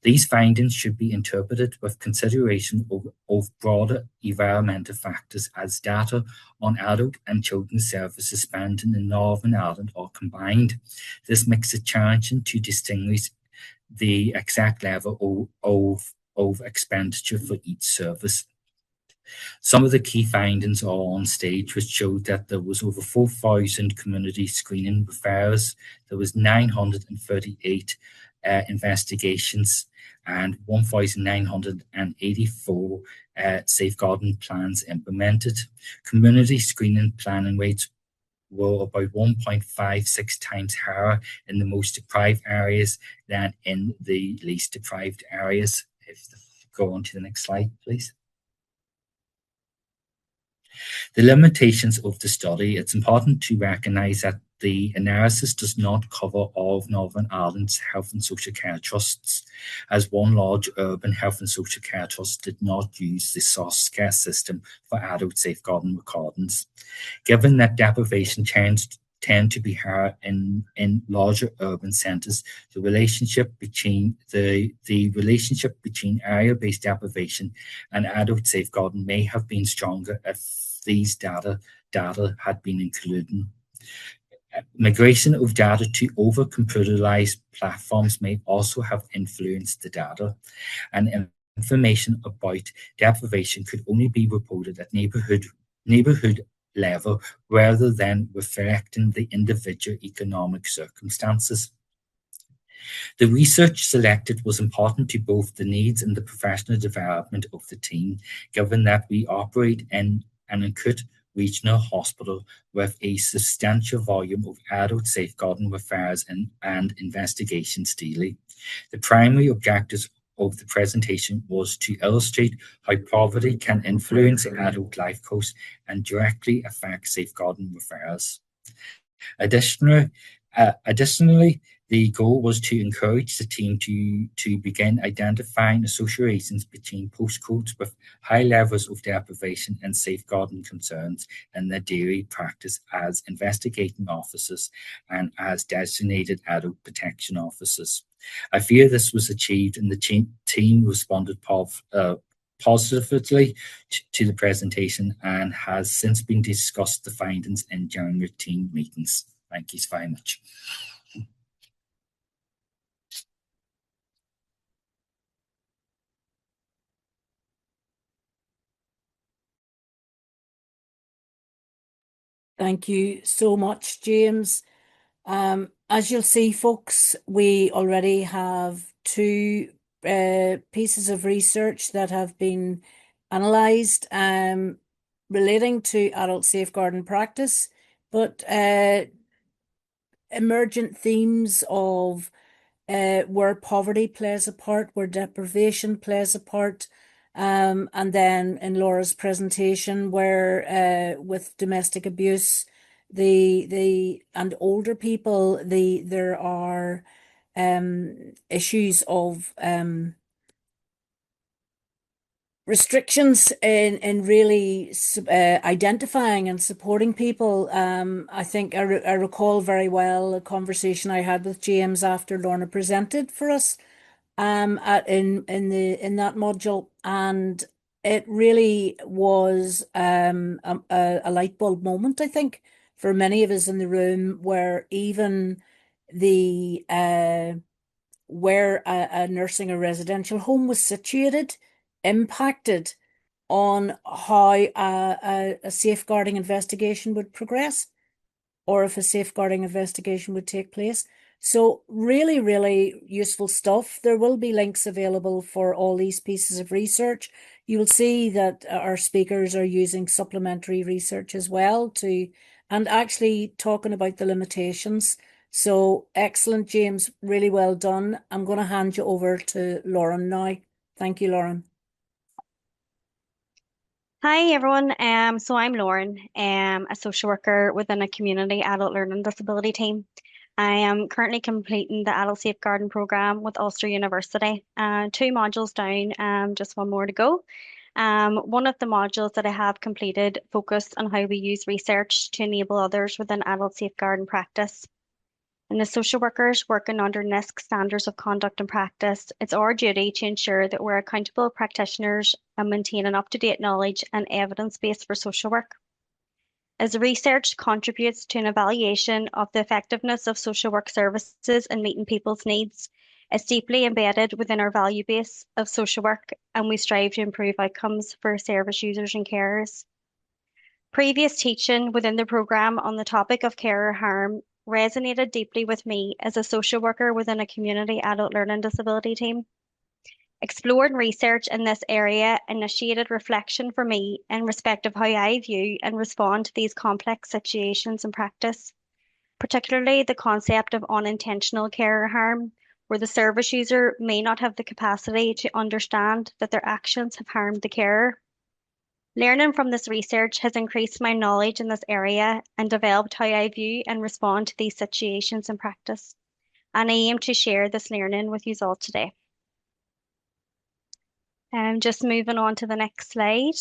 These findings should be interpreted with consideration of broader environmental factors as data on adult and children's services spending in Northern Ireland are combined. This makes it challenging to distinguish the exact level of expenditure for each service. Some of the key findings are on stage, which showed that there was over 4,000 community screening referrals, there was 938 investigations, and 1,984 safeguarding plans implemented. Community screening planning rates were about 1.56 times higher in the most deprived areas than in the least deprived areas. If you go on to the next slide, please. The limitations of the study, it's important to recognise that the analysis does not cover all of Northern Ireland's health and social care trusts, as one large urban health and social care trust did not use the SOS care system for adult safeguarding recordings. Given that deprivation tend to be higher in larger urban centres, the relationship between relationship between area-based deprivation and adult safeguarding may have been stronger if these data had been included. Migration of data to over-computerized platforms may also have influenced the data, and information about deprivation could only be reported at neighbourhood level rather than reflecting the individual economic circumstances. The research selected was important to both the needs and the professional development of the team, given that we operate in an acute regional hospital with a substantial volume of adult safeguarding referrals and investigations daily. The primary objectives of the presentation was to illustrate how poverty can influence adult life course and directly affect safeguarding referrals. Additionally, the goal was to encourage the team to begin identifying associations between postcodes with high levels of deprivation and safeguarding concerns in their daily practice as investigating officers and as designated adult protection officers. I fear this was achieved, and the team responded positively to the presentation and has since been discussed the findings in January team meetings. Thank you very much. Thank you so much, James. As you'll see, folks, we already have two pieces of research that have been analysed relating to adult safeguarding practice, but emergent themes of where poverty plays a part, where deprivation plays a part, and then in Laura's presentation, where with domestic abuse, and older people, there are issues of restrictions in really identifying and supporting people. I think I recall very well a conversation I had with James after Lorna presented for us in that module, and it really was a light bulb moment, I think, for many of us in the room, where even where a nursing or residential home was situated impacted on how a safeguarding investigation would progress, or if a safeguarding investigation would take place. So really, really useful stuff. There will be links available for all these pieces of research. You will see that our speakers are using supplementary research as well and actually talking about the limitations. So excellent, James. Really well done. I'm going to hand you over to Lauren now. Thank you, Lauren. Hi everyone, so I'm Lauren, a social worker within a community adult learning disability team. I am currently completing the adult safeguarding program with Ulster University. 2 modules down, just 1 more to go. One of the modules that I have completed focused on how we use research to enable others within adult safeguarding practice. And as social workers working under NISC standards of conduct and practice, it's our duty to ensure that we're accountable practitioners and maintain an up-to-date knowledge and evidence base for social work. As the research contributes to an evaluation of the effectiveness of social work services in meeting people's needs, It's deeply embedded within our value base of social work, and we strive to improve outcomes for service users and carers. Previous teaching within the programme on the topic of carer harm resonated deeply with me as a social worker within a community adult learning disability team. Exploring research in this area initiated reflection for me in respect of how I view and respond to these complex situations in practice, particularly the concept of unintentional carer harm, where the service user may not have the capacity to understand that their actions have harmed the carer. Learning from this research has increased my knowledge in this area and developed how I view and respond to these situations in practice. And I aim to share this learning with you all today. Just moving on to the next slide.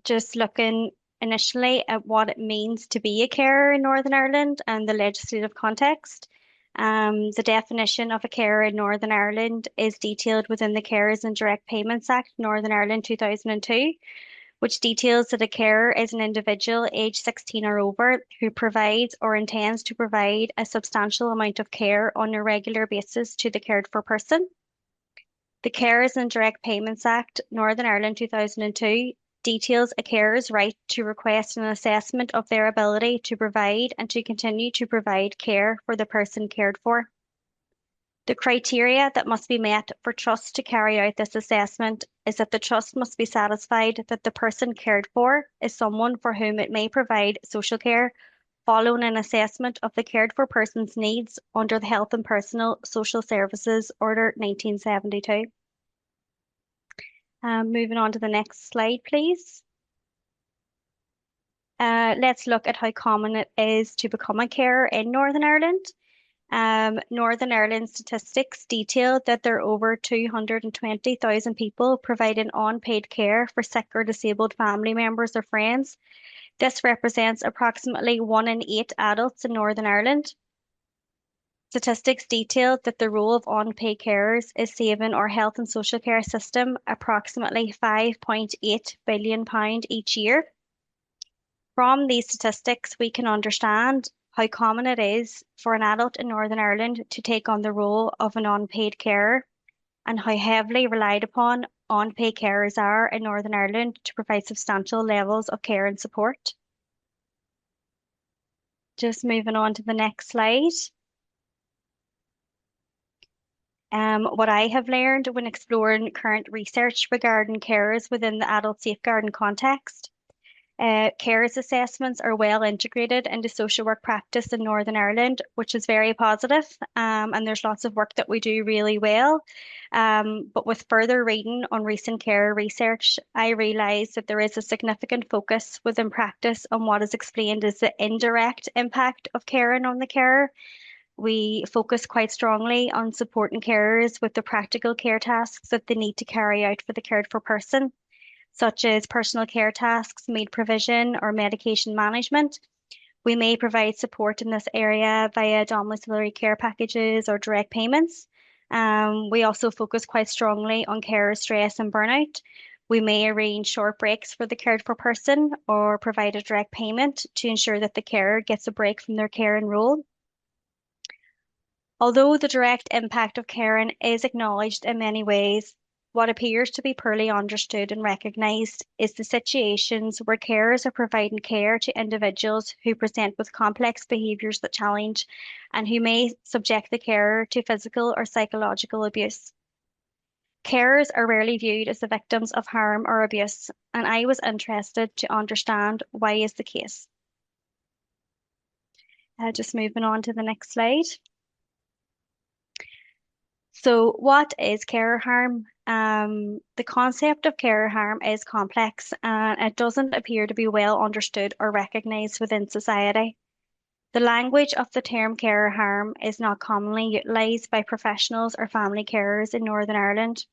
Just looking initially at what it means to be a carer in Northern Ireland and the legislative context. The definition of a carer in Northern Ireland is detailed within the Carers and Direct Payments Act, Northern Ireland 2002, which details that a carer is an individual aged 16 or over who provides or intends to provide a substantial amount of care on a regular basis to the cared for person. The Carers and Direct Payments Act, Northern Ireland 2002, details a carer's right to request an assessment of their ability to provide and to continue to provide care for the person cared for. The criteria that must be met for trust to carry out this assessment is that the trust must be satisfied that the person cared for is someone for whom it may provide social care following an assessment of the cared for person's needs under the Health and Personal Social Services Order 1972. Moving on to the next slide, please. Let's look at how common it is to become a carer in Northern Ireland. Northern Ireland statistics detail that there are over 220,000 people providing unpaid care for sick or disabled family members or friends. This represents approximately 1 in 8 adults in Northern Ireland. Statistics detail that the role of unpaid carers is saving our health and social care system approximately £5.8 billion each year. From these statistics, we can understand how common it is for an adult in Northern Ireland to take on the role of an unpaid carer and how heavily relied upon unpaid carers are in Northern Ireland to provide substantial levels of care and support. Just moving on to the next slide. What I have learned when exploring current research regarding carers within the adult safeguarding context. Carers assessments are well integrated into social work practice in Northern Ireland, which is very positive, and there's lots of work that we do really well. But with further reading on recent carer research, I realised that there is a significant focus within practice on what is explained as the indirect impact of caring on the carer. We focus quite strongly on supporting carers with the practical care tasks that they need to carry out for the cared for person, such as personal care tasks, meal provision, or medication management. We may provide support in this area via domiciliary care packages or direct payments. We also focus quite strongly on carer stress and burnout. We may arrange short breaks for the cared for person or provide a direct payment to ensure that the carer gets a break from their care and role. Although the direct impact of caring is acknowledged in many ways, what appears to be poorly understood and recognised is the situations where carers are providing care to individuals who present with complex behaviours that challenge and who may subject the carer to physical or psychological abuse. Carers are rarely viewed as the victims of harm or abuse, and I was interested to understand why is the case. Just moving on to the next slide. So what is carer harm? The concept of carer harm is complex and it doesn't appear to be well understood or recognised within society. The language of the term carer harm is not commonly utilised by professionals or family carers in Northern Ireland.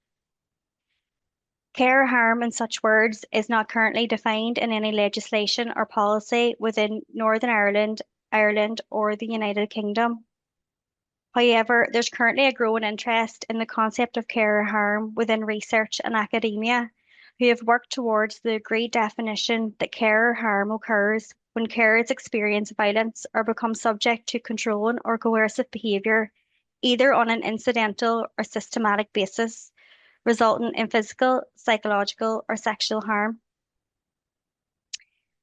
Carer harm, in such words, is not currently defined in any legislation or policy within Northern Ireland, Ireland, or the United Kingdom. However, there's currently a growing interest in the concept of carer harm within research and academia, who have worked towards the agreed definition that carer harm occurs when carers experience violence or become subject to controlling or coercive behaviour, either on an incidental or systematic basis, resulting in physical, psychological, or sexual harm.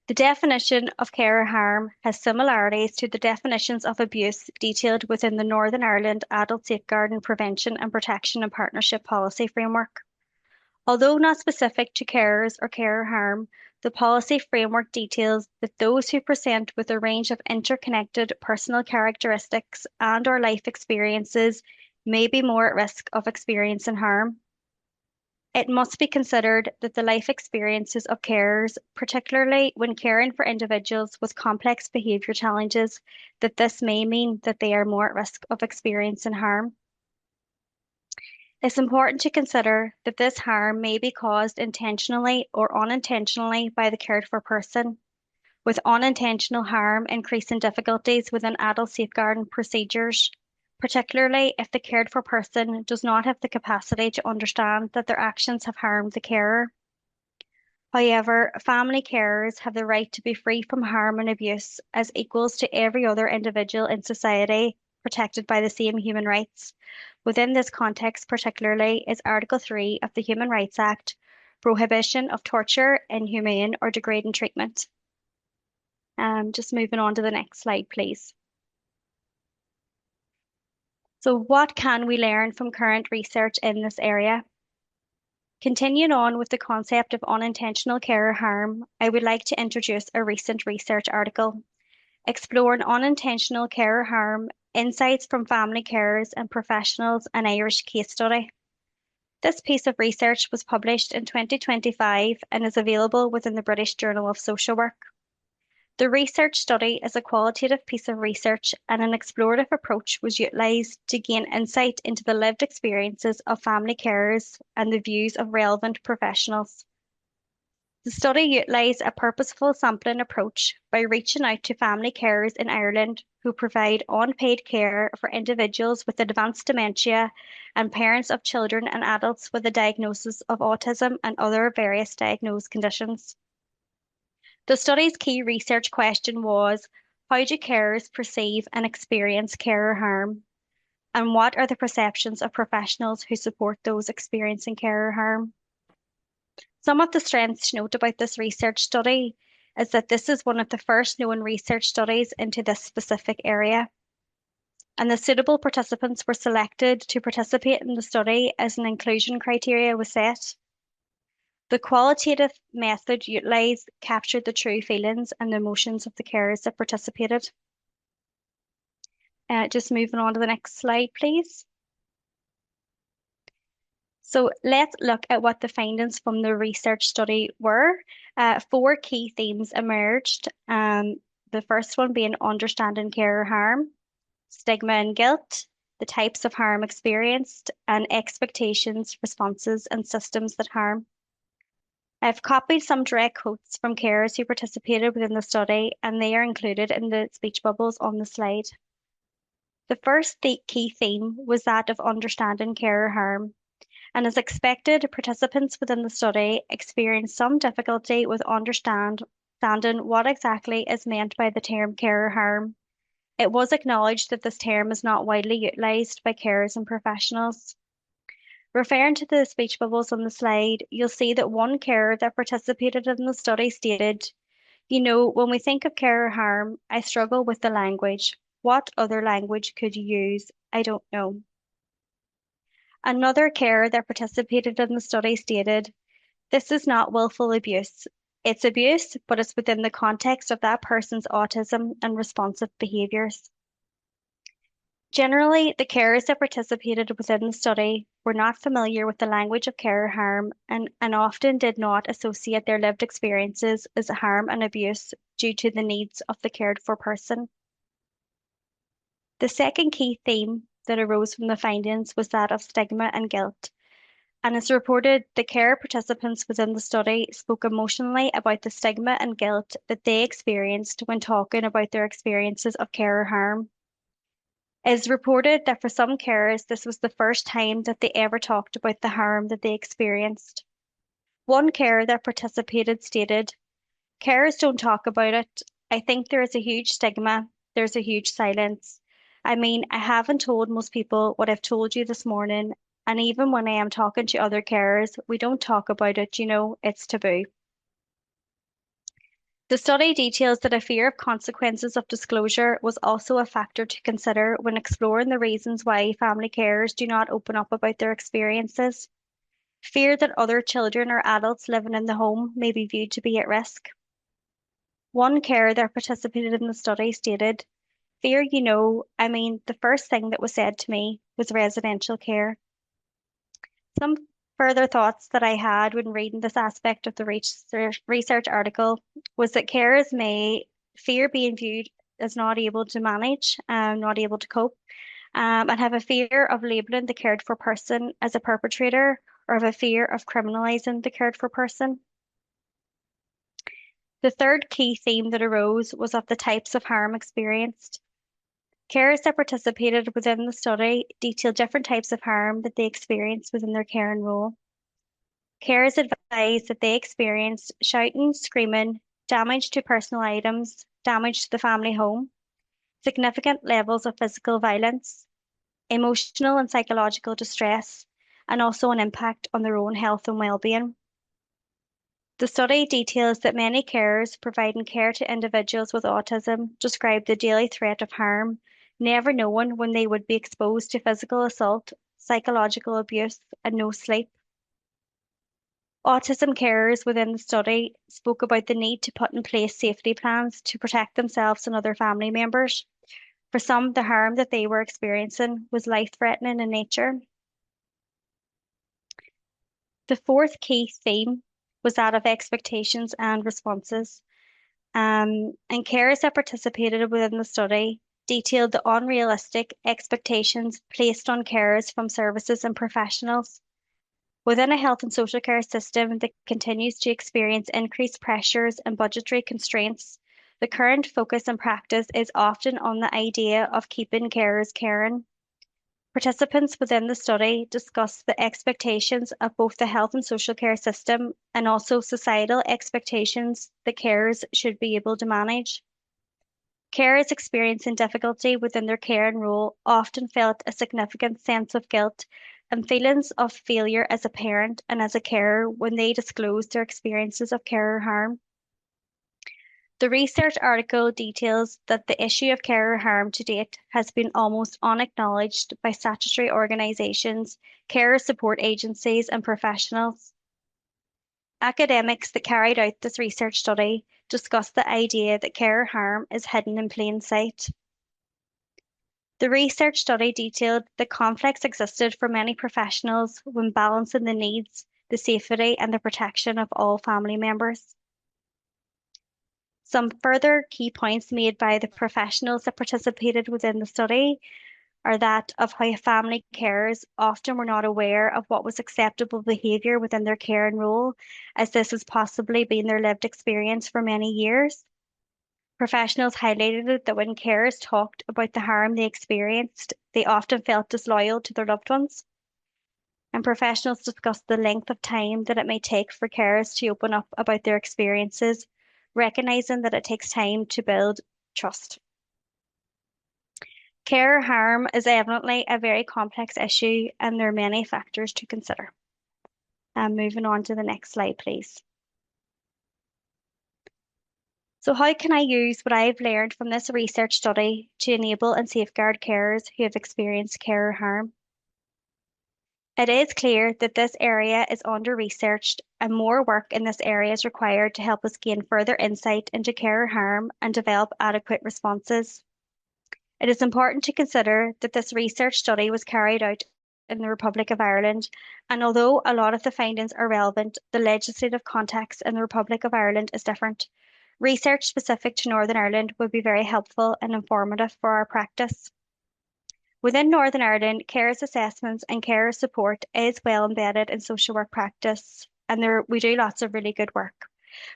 The definition of carer harm has similarities to the definitions of abuse detailed within the Northern Ireland Adult Safeguarding Prevention and Protection and Partnership Policy Framework. Although not specific to carers or carer harm, the policy framework details that those who present with a range of interconnected personal characteristics and/or life experiences may be more at risk of experiencing harm. It must be considered that the life experiences of carers, particularly when caring for individuals with complex behaviour challenges, that this may mean that they are more at risk of experiencing harm. It's important to consider that this harm may be caused intentionally or unintentionally by the cared for person, with unintentional harm increasing difficulties within adult safeguarding procedures, particularly if the cared for person does not have the capacity to understand that their actions have harmed the carer. However, family carers have the right to be free from harm and abuse as equals to every other individual in society, protected by the same human rights. Within this context, particularly, is Article 3 of the Human Rights Act, prohibition of torture, inhumane, or degrading treatment. Just moving on to the next slide, please. So what can we learn from current research in this area? Continuing on with the concept of unintentional carer harm, I would like to introduce a recent research article exploring unintentional carer harm, insights from family carers and professionals, an Irish case study. This piece of research was published in 2025 and is available within the British Journal of Social Work. The research study is a qualitative piece of research, and an explorative approach was utilised to gain insight into the lived experiences of family carers and the views of relevant professionals. The study utilised a purposeful sampling approach by reaching out to family carers in Ireland who provide unpaid care for individuals with advanced dementia and parents of children and adults with a diagnosis of autism and other various diagnosed conditions. The study's key research question was, how do carers perceive and experience carer harm? And what are the perceptions of professionals who support those experiencing carer harm? Some of the strengths to note about this research study is that this is one of the first known research studies into this specific area. And the suitable participants were selected to participate in the study as an inclusion criteria was set. The qualitative method utilised captured the true feelings and the emotions of the carers that participated. Just moving on to the next slide, please. So let's look at what the findings from the research study were. 4 key themes emerged. The first one being understanding carer harm, stigma and guilt, the types of harm experienced, and expectations, responses, and systems that harm. I've copied some direct quotes from carers who participated within the study, and they are included in the speech bubbles on the slide. The first key theme was that of understanding carer harm, and as expected, participants within the study experienced some difficulty with understanding what exactly is meant by the term carer harm. It was acknowledged that this term is not widely utilised by carers and professionals. Referring to the speech bubbles on the slide, you'll see that one carer that participated in the study stated, when we think of carer harm, I struggle with the language. What other language could you use? I don't know. Another carer that participated in the study stated, this is not willful abuse. It's abuse, but it's within the context of that person's autism and responsive behaviours. Generally, the carers that participated within the study were not familiar with the language of carer harm and often did not associate their lived experiences as harm and abuse due to the needs of the cared for person. The second key theme that arose from the findings was that of stigma and guilt. And as reported, the care participants within the study spoke emotionally about the stigma and guilt that they experienced when talking about their experiences of carer harm. It is reported that for some carers, this was the first time that they ever talked about the harm that they experienced. One carer that participated stated, carers don't talk about it. I think there is a huge stigma, there's a huge silence. I mean, I haven't told most people what I've told you this morning, and even when I am talking to other carers, we don't talk about it, it's taboo. The study details that a fear of consequences of disclosure was also a factor to consider when exploring the reasons why family carers do not open up about their experiences. Fear that other children or adults living in the home may be viewed to be at risk. One carer that participated in the study stated, fear, the first thing that was said to me was residential care. Some further thoughts that I had when reading this aspect of the research article was that carers may fear being viewed as not able to manage, not able to cope, and have a fear of labeling the cared for person as a perpetrator or have a fear of criminalizing the cared for person. The third key theme that arose was of the types of harm experienced. Carers that participated within the study detailed different types of harm that they experienced within their care and role. Carers advised that they experienced shouting, screaming, damage to personal items, damage to the family home, significant levels of physical violence, emotional and psychological distress, and also an impact on their own health and well-being. The study details that many carers providing care to individuals with autism describe the daily threat of harm, never knowing when they would be exposed to physical assault, psychological abuse, and no sleep. Autism carers within the study spoke about the need to put in place safety plans to protect themselves and other family members. For some, the harm that they were experiencing was life-threatening in nature. The fourth key theme was that of expectations and responses. And carers that participated within the study detailed the unrealistic expectations placed on carers from services and professionals. Within a health and social care system that continues to experience increased pressures and budgetary constraints, the current focus and practice is often on the idea of keeping carers caring. Participants within the study discussed the expectations of both the health and social care system and also societal expectations that carers should be able to manage. Carers experiencing difficulty within their care and role often felt a significant sense of guilt and feelings of failure as a parent and as a carer when they disclosed their experiences of carer harm. The research article details that the issue of carer harm to date has been almost unacknowledged by statutory organisations, carer support agencies and professionals. Academics that carried out this research study discussed the idea that carer harm is hidden in plain sight. The research study detailed that conflicts existed for many professionals when balancing the needs, the safety and the protection of all family members. Some further key points made by the professionals that participated within the study are that of how family carers often were not aware of what was acceptable behaviour within their care and role, as this has possibly been their lived experience for many years. Professionals highlighted that when carers talked about the harm they experienced, they often felt disloyal to their loved ones. And professionals discussed the length of time that it may take for carers to open up about their experiences, recognising that it takes time to build trust. Carer harm is evidently a very complex issue and there are many factors to consider. Moving on to the next slide, please. So how can I use what I've learned from this research study to enable and safeguard carers who have experienced carer harm? It is clear that this area is under-researched and more work in this area is required to help us gain further insight into carer harm and develop adequate responses. It is important to consider that this research study was carried out in the Republic of Ireland, and although a lot of the findings are relevant, the legislative context in the Republic of Ireland is different. Research specific to Northern Ireland would be very helpful and informative for our practice. Within Northern Ireland, carers assessments and carer support is well embedded in social work practice, and we do lots of really good work.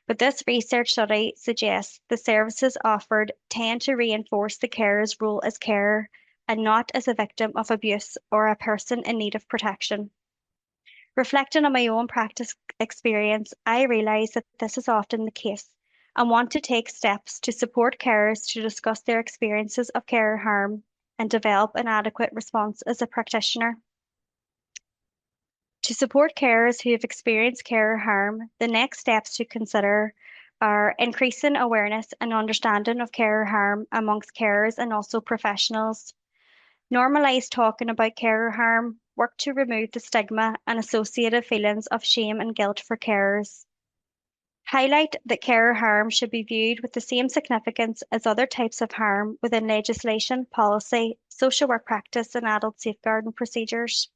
But this research study suggests the services offered tend to reinforce the carer's role as carer and not as a victim of abuse or a person in need of protection. Reflecting on my own practice experience, I realise that this is often the case, and want to take steps to support carers to discuss their experiences of carer harm and develop an adequate response as a practitioner. To support carers who have experienced carer harm, the next steps to consider are increasing awareness and understanding of carer harm amongst carers and also professionals. Normalise talking about carer harm, work to remove the stigma and associated feelings of shame and guilt for carers. Highlight that carer harm should be viewed with the same significance as other types of harm within legislation, policy, social work practice, and adult safeguarding procedures.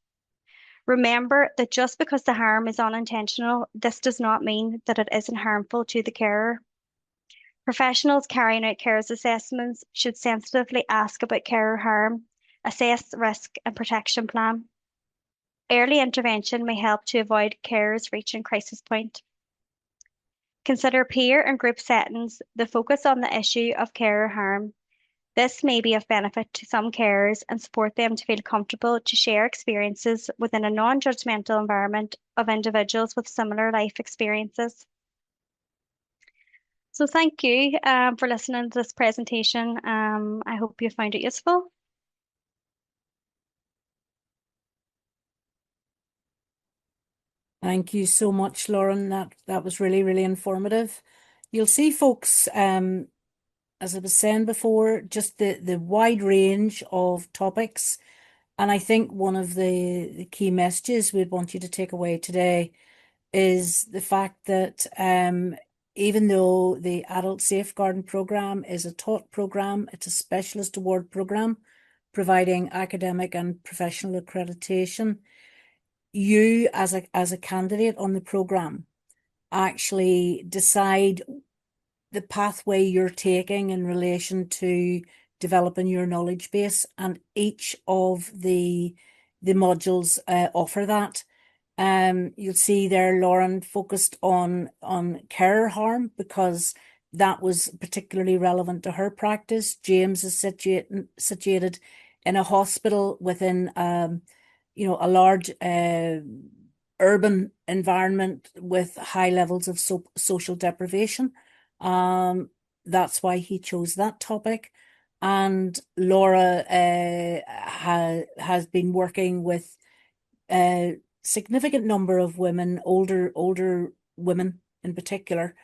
Remember that just because the harm is unintentional, this does not mean that it isn't harmful to the carer. Professionals carrying out carers assessments should sensitively ask about carer harm, assess risk and protection plan. Early intervention may help to avoid carers reaching crisis point. Consider peer and group settings that focus on the issue of carer harm. This may be of benefit to some carers and support them to feel comfortable to share experiences within a non-judgmental environment of individuals with similar life experiences. So thank you for listening to this presentation. I hope you found it useful. Thank you so much, Lauren. That was really, really informative. You'll see, folks, as I was saying before, just the wide range of topics. And I think one of the key messages we'd want you to take away today is the fact that even though the Adult Safeguarding Programme is a taught programme, it's a specialist award programme providing academic and professional accreditation. You, as a candidate on the programme, actually decide the pathway you're taking in relation to developing your knowledge base, and each of the modules offer that. You'll see there Lauren focused on carer harm because that was particularly relevant to her practice. James is situated in a hospital within a large urban environment with high levels of social deprivation. That's why he chose that topic. And Laura has been working with a significant number of women, older women in particular,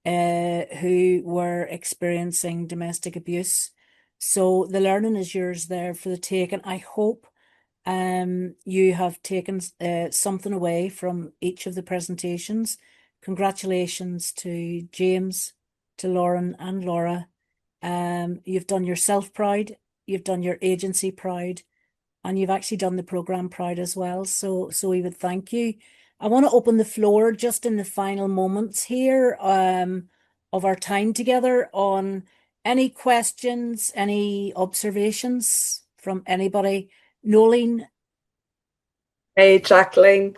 who were experiencing domestic abuse. So the learning is yours there for the taking. I hope you have taken something away from each of the presentations. Congratulations to James, to Lauren and Laura. You've done yourself proud, you've done your agency proud, and you've actually done the programme proud as well. So we would thank you. I want to open the floor just in the final moments here of our time together on any questions, any observations from anybody. Nolene. Hey, Jacqueline.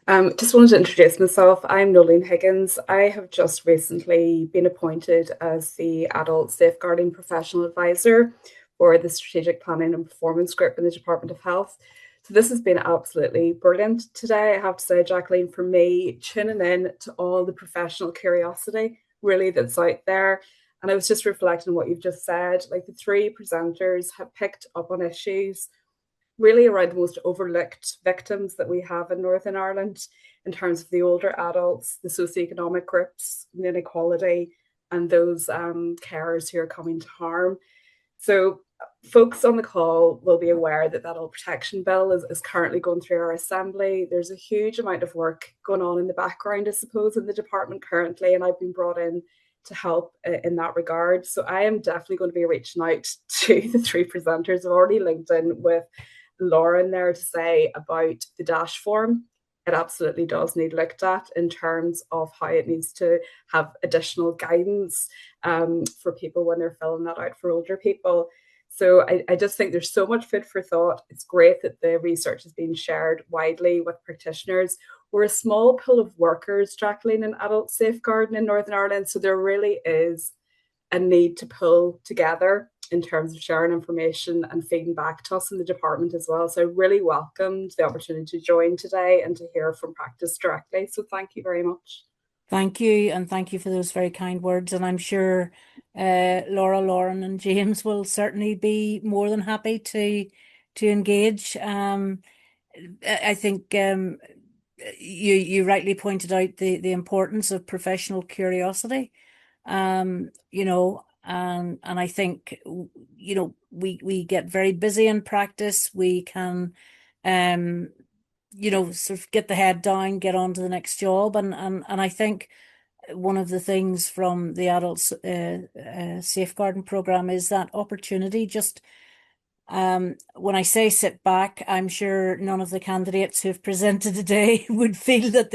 Just wanted to introduce myself. I'm Nolene Higgins. I have just recently been appointed as the Adult Safeguarding Professional Advisor for the Strategic Planning and Performance Group in the Department of Health. So this has been absolutely brilliant today. I have to say, Jacqueline, for me, tuning in to all the professional curiosity really that's out there. And I was just reflecting on what you've just said. Like, the three presenters have picked up on issues really around the most overlooked victims that we have in Northern Ireland in terms of the older adults, the socioeconomic groups, the inequality, and those carers who are coming to harm. So folks on the call will be aware that Adult Protection Bill is currently going through our Assembly. There's a huge amount of work going on in the background, I suppose, in the department currently, and I've been brought in to help in that regard. So I am definitely going to be reaching out to the three presenters. I've already linked in with Lauren there to say about the dash form. It absolutely does need looked at in terms of how it needs to have additional guidance for people when they're filling that out for older people. So I just think there's so much food for thought. It's great that the research is being shared widely with practitioners. We're a small pool of workers, Jacqueline, in adult safeguarding in Northern Ireland. So there really is a need to pull together in terms of sharing information and feeding back to us in the department as well. So I really welcomed the opportunity to join today and to hear from practice directly. So thank you very much. Thank you, and thank you for those very kind words. And I'm sure Laura, Lauren, and James will certainly be more than happy to engage. I think you rightly pointed out the importance of professional curiosity. You know, and I think you know we get very busy in practice. We can you know, sort of get the head down, get on to the next job. And I think one of the things from the adults safeguarding program is that opportunity. Just when I say sit back, I'm sure none of the candidates who've presented today would feel that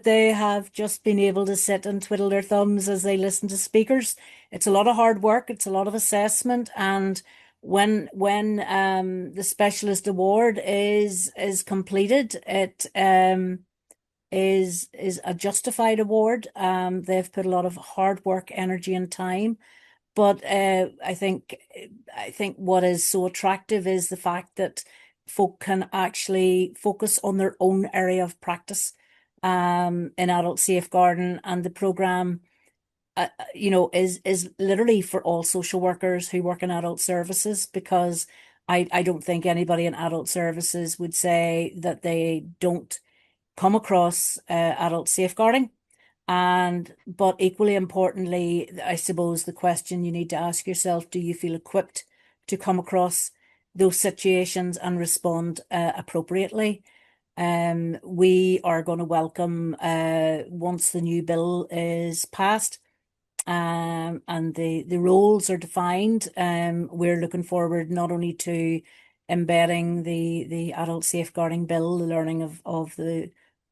they have just been able to sit and twiddle their thumbs as they listen to speakers. It's a lot of hard work, it's a lot of assessment, and when the specialist award is completed, it is a justified award. They've put a lot of hard work, energy, and time. But I think what is so attractive is the fact that folk can actually focus on their own area of practice in adult safeguarding, and the program you know, is literally for all social workers who work in adult services, because I don't think anybody in adult services would say that they don't come across adult safeguarding. But equally importantly, I suppose the question you need to ask yourself, do you feel equipped to come across those situations and respond appropriately? We are going to welcome once the new bill is passed, and the roles are defined. We're looking forward not only to embedding the adult safeguarding bill, the learning of the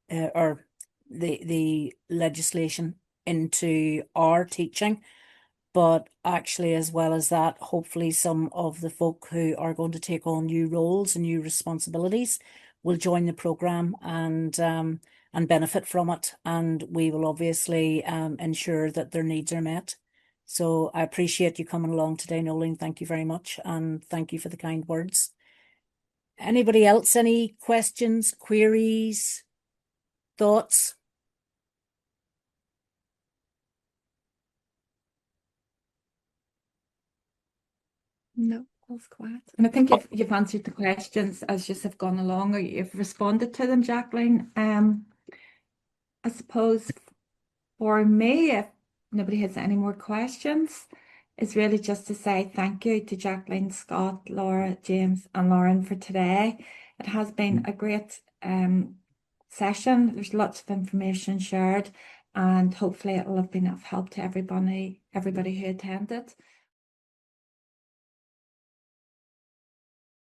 or the legislation into our teaching, but actually, as well as that, hopefully some of the folk who are going to take on new roles and new responsibilities will join the program and benefit from it. And we will obviously ensure that their needs are met. So I appreciate you coming along today, Noeline. Thank you very much. And thank you for the kind words. Anybody else? Any questions, queries, thoughts? No, all's quiet. And I think you've answered the questions as you have gone along, or you've responded to them, Jacqueline. I suppose for me, if nobody has any more questions, it's really just to say thank you to Jacqueline, Scott, Laura, James, and Lauren for today. It has been a great session. There's lots of information shared, and hopefully it will have been of help to everybody who attended.